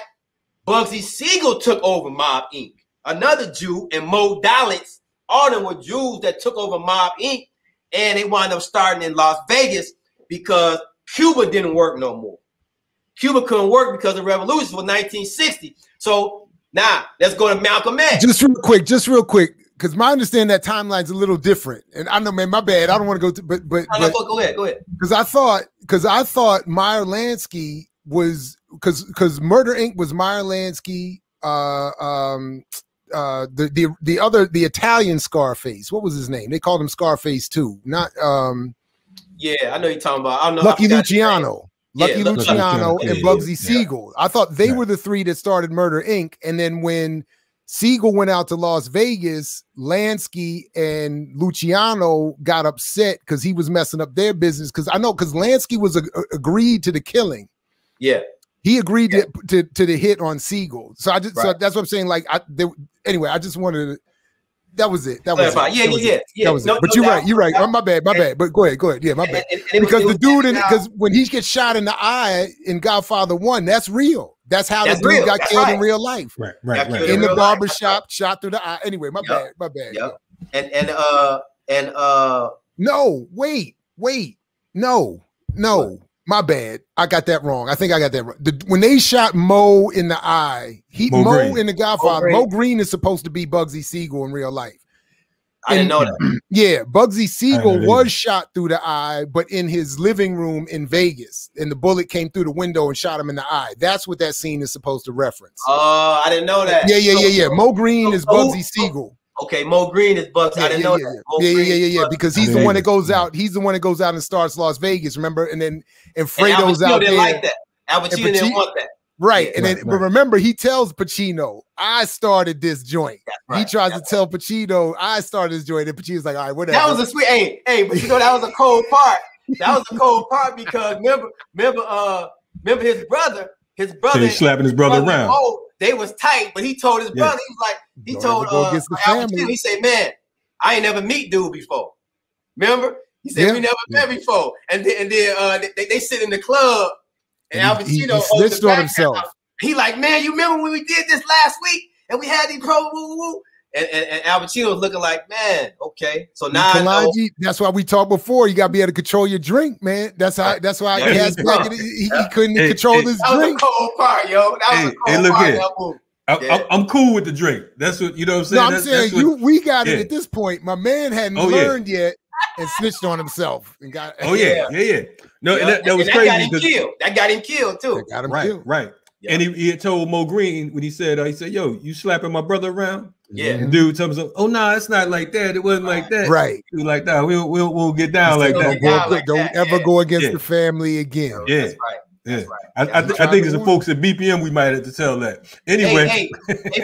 Bugsy Siegel took over Mob Inc. Another Jew, and Mo Dalitz, all of them were Jews that took over Mob Inc. And they wound up starting in Las Vegas because Cuba didn't work no more. Cuba couldn't work because the revolution was 1960. So now let's go to Malcolm X. Just real quick, because my understanding that timeline's a little different. And I know, man, my bad. I don't want to go to, but go ahead. Because I thought Meyer Lansky was because Murder Inc. was Meyer Lansky. The Italian Scarface. What was his name? They called him Scarface too. Not yeah, I know you're talking about. I don't know. Lucky Luciano. Luciano and Bugsy Siegel. I thought they were the three that started Murder Inc. And then when Siegel went out to Las Vegas, Lansky and Luciano got upset because he was messing up their business. Because Lansky was agreed to the killing. Yeah. He agreed to the hit on Siegel. So so that's what I'm saying. Like anyway, I just wanted to. That was it. That was it. That was it. But you're right. Oh, my bad. But go ahead. Yeah, my bad. Because the dude, because when he gets shot in the eye in Godfather 1, that's real. That's how the dude got killed in real life. Right. In the barber shop, shot through the eye. Anyway, my bad. Yep. No, wait. No. My bad. I got that wrong. I think I got that wrong. When they shot Mo in the eye, Mo in the Godfather, Mo Green is supposed to be Bugsy Siegel in real life. I didn't know that. Yeah, Bugsy Siegel was shot through the eye, but in his living room in Vegas, and the bullet came through the window and shot him in the eye. That's what that scene is supposed to reference. I didn't know that. Yeah. Mo Green is Bugsy Siegel. Okay, Mo Green is Bugsy. I didn't know that. Yeah. Because he's the one that goes out. He's the one that goes out and starts Las Vegas. Remember, and Fredo's out there. Didn't like that. Al Pacino didn't want that. Right, but remember, he tells Pacino, "I started this joint." He tries to tell Pacino, "I started this joint," and Pacino's like, "All right, whatever." That was a sweet, hey, but you know that was a cold part. That was a cold part because remember his brother. So he's slapping his brother around. Oh, they was tight, but he told his brother, he was like, he told Al Pacino, he said, "Man, I ain't never meet dude before." Remember? He said, "We never met before," and then they sit in the club. And Al Pacino he snitched on himself. He like, "Man, you remember when we did this last week and we had these woo?" And Al Pacino was looking like, "Man, okay." So now Kalonji, that's why we talked before. You gotta be able to control your drink, man. That's why he couldn't control his drink. That was a cold part, yo. That was a cold part. I'm cool with the drink. That's what you know what I'm saying. No, I'm saying we got it at this point. My man hadn't learned yet. and snitched on himself and got. Oh yeah. No, yeah. that was and crazy. That got him killed too. That got him right, killed. right. Yeah. And he had told Mo Green when he said, "Yo, you slapping my brother around?" Yeah. And dude tells him, "Oh no, it's not like that. It wasn't like that. Right. He was like that. We'll get down like that. Don't ever go against the family again. Yeah. That's right. That's right. I think it's the folks at BPM we might have to tell that. Anyway, hey,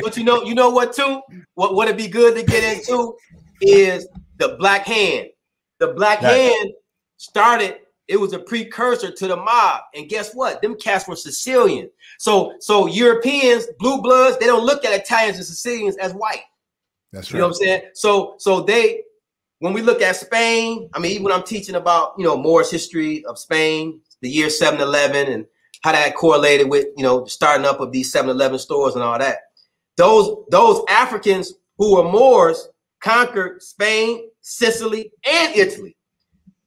but you know what too? What would be good to get into is the Black Hand. The Black Hand started. It was a precursor to the mob, and guess what? Them cats were Sicilian. So Europeans, blue bloods, they don't look at Italians and Sicilians as white. That's right. You know what I'm saying? So they, when we look at Spain, I mean, even when I'm teaching about Moorish history of Spain, the year 711, and how that correlated with the starting up of these 7-Eleven stores and all that. Those Africans who were Moors conquered Spain, Sicily, and Italy.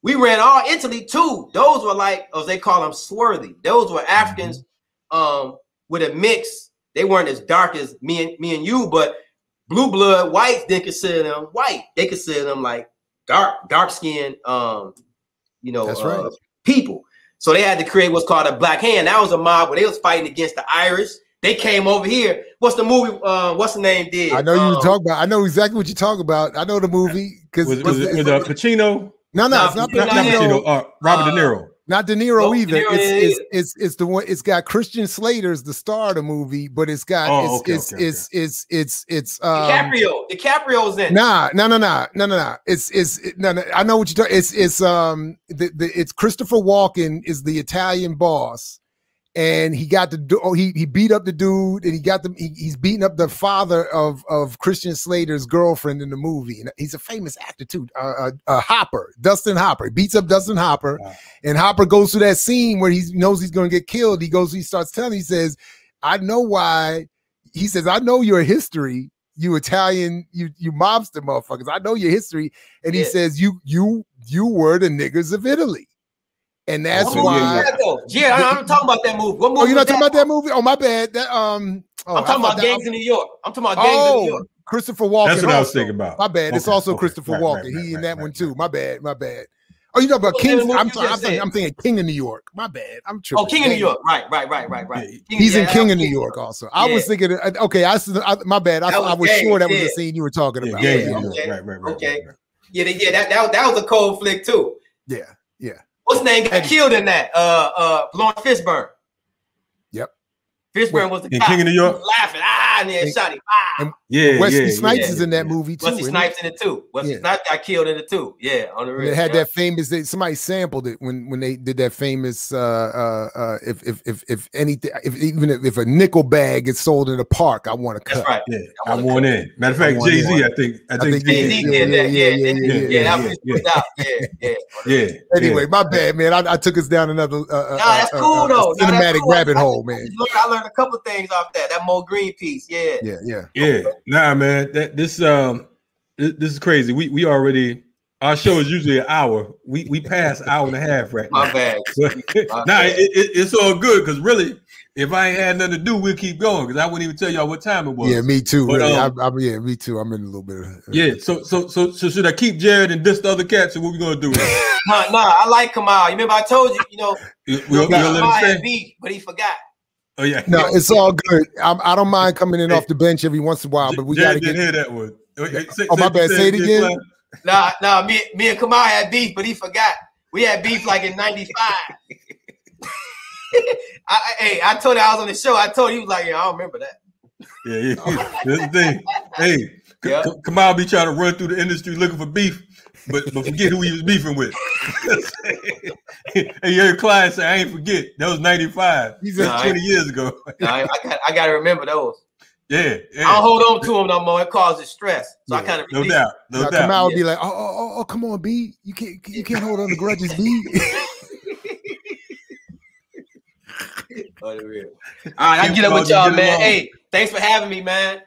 We ran all Italy too. Those were like, as they call them, swarthy. Those were Africans with a mix. They weren't as dark as me and you, but blue blood whites didn't consider them white. They consider them like dark skinned That's right. people. So they had to create what's called a Black Hand. That was a mob where they was fighting against the Irish. They came over here. What's the movie? What's the name did? I know you were talking about. I know exactly what you're talking about. I know the movie because was it Pacino? No, it's not Pacino. Robert De Niro. Not De Niro either. De Niro it's the one. It's got Christian Slater's the star of the movie, but it's got it's DiCaprio's in. No. I know what you're talking. It's Christopher Walken is the Italian boss. And he got he beat up the dude, and he's beating up the father of Christian Slater's girlfriend in the movie. And he's a famous actor too. Hopper, Dustin Hopper. He beats up Dustin Hopper, and Hopper goes through that scene where he knows he's going to get killed. He starts telling. He says, "I know why." He says, "I know your history, you Italian, you mobster motherfuckers. I know your history." And he says, "You were the niggers of Italy." And that's why. I'm talking about that movie. What movie? Oh, you're not talking about that movie? Oh, my bad. I'm talking about Gangs in New York. I'm talking about Gangs in New York. Christopher Walken. That's what I was thinking about. My bad. It's also Christopher Walken. He in that one too. My bad. Oh, you talking about King? I'm thinking King of New York. My bad. I'm tripping. Oh, King of New York. Right. He's in King of New York also. I was thinking. Okay, my bad. I was sure that was the scene you were talking about. Okay. Yeah. That was a cold flick too. Yeah. What's his name got killed in that? Lawrence Fishburne. Yep. Fishburne was the guy. King of New York. Laughing. And then shot him. Wesley Snipes is in that movie too. Wesley Snipes in it too. Wesley Snipes got killed in it too. Yeah, on the real. They had that famous. Somebody sampled it when they did that famous. If a nickel bag gets sold in a park, I want to cut. That's right. Yeah, I want in. Matter of fact, Jay-Z, I think Jay-Z did that. Yeah. Anyway, my bad, man. I took us down another. That's cool though. Cinematic rabbit hole, man. I learned a couple of things off that. That Mo Green piece. Yeah. Nah, man. This is crazy. We already, our show is usually an hour. We passed an hour and a half right now. My bad. It's all good because really, if I ain't had nothing to do, we'll keep going because I wouldn't even tell y'all what time it was. Yeah, me too. But, really. Me too. I'm in a little bit of So should I keep Jared and diss the other cats, or what we gonna do? I like Kamau. You remember I told you, we'll let him had beef, but he forgot. Oh yeah. No, it's all good. I don't mind coming in off the bench every once in a while, but we got to get. Hear that one. My bad. Say it again. No. Me and Kamau had beef, but he forgot. We had beef like in '95. I told him I was on the show. I told him, he was like, "Yeah, I don't remember that." Yeah. That's the thing. Hey, Kamau be trying to run through the industry looking for beef, but forget who he was beefing with. Hey, you heard Kline say, "I ain't forget. That was '95. He said 20 years ago." I got to remember those. Yeah. I don't hold on to them no more. It causes stress. So I kind of no doubt. Kamau would be like, "Oh, come on, B. You can't hold on to grudges, B." All right, I get up with y'all, man. Hey, thanks for having me, man.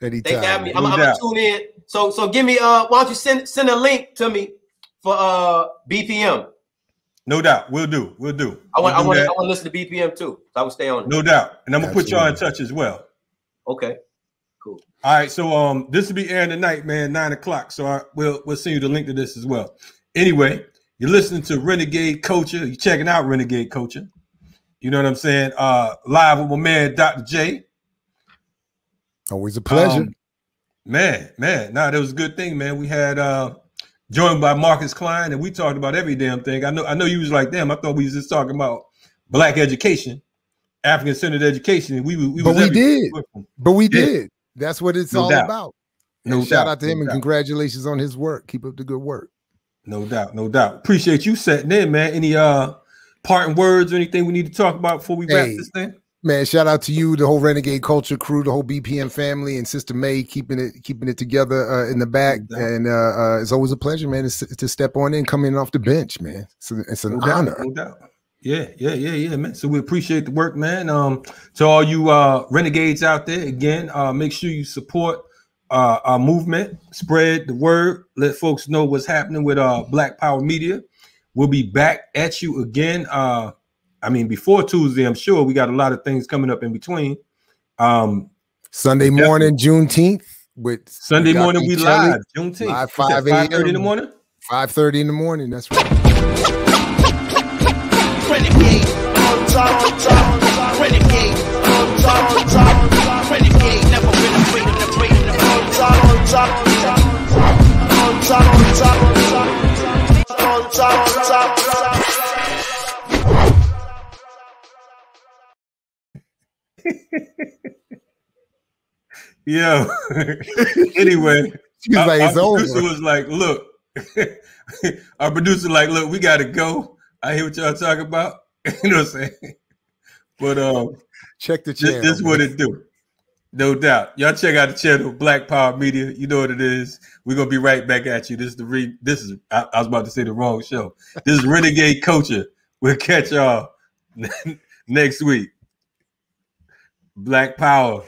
Anytime. Thanks for having me. I'm gonna tune in. So give me why don't you send a link to me for BPM? No doubt, we'll do. I want to listen to BPM too. So I will stay on it. No doubt, and I'm gonna put y'all in touch as well. Okay, cool. All right, so this will be airing tonight, man, 9 o'clock. So we'll send you the link to this as well. Anyway, you're listening to Renegade Culture. You're checking out Renegade Culture. You know what I'm saying? Live with my man, Dr. J. Always a pleasure. Man, that was a good thing, man. We had joined by Marcus Kline, and we talked about every damn thing. I know you was like, damn, I thought we was just talking about black education, African centered education. And we did. That's what it's all about. Shout out to him and congratulations on his work. Keep up the good work. No doubt. Appreciate you setting in, man. Any parting words or anything we need to talk about before we wrap this thing? Man, shout out to you, the whole Renegade Culture crew, the whole BPM family, and Sister Mae keeping it together in the back. And it's always a pleasure, man, to step on in, come in off the bench, man. So it's an honor. No doubt. Yeah, man. So we appreciate the work, man. To all you renegades out there, again, make sure you support our movement, spread the word, let folks know what's happening with Black Power Media. We'll be back at you again. Before Tuesday, I'm sure we got a lot of things coming up in between. Sunday morning, Juneteenth. Sunday morning, we live, Juneteenth. Live 5 a.m. 5:30 in the morning? 5:30 in the morning, that's right. Renegade, on top. Renegade, on top. Renegade, never been afraid of the break. On top. Yo, anyway, our producer was like, look, our producer like, look, we got to go. I hear what y'all talking about. You know what I'm saying? But check the channel. This is what it do. No doubt. Y'all check out the channel, Black Power Media. You know what it is. We're going to be right back at you. I was about to say the wrong show. This is Renegade Culture. We'll catch y'all next week. Black Power.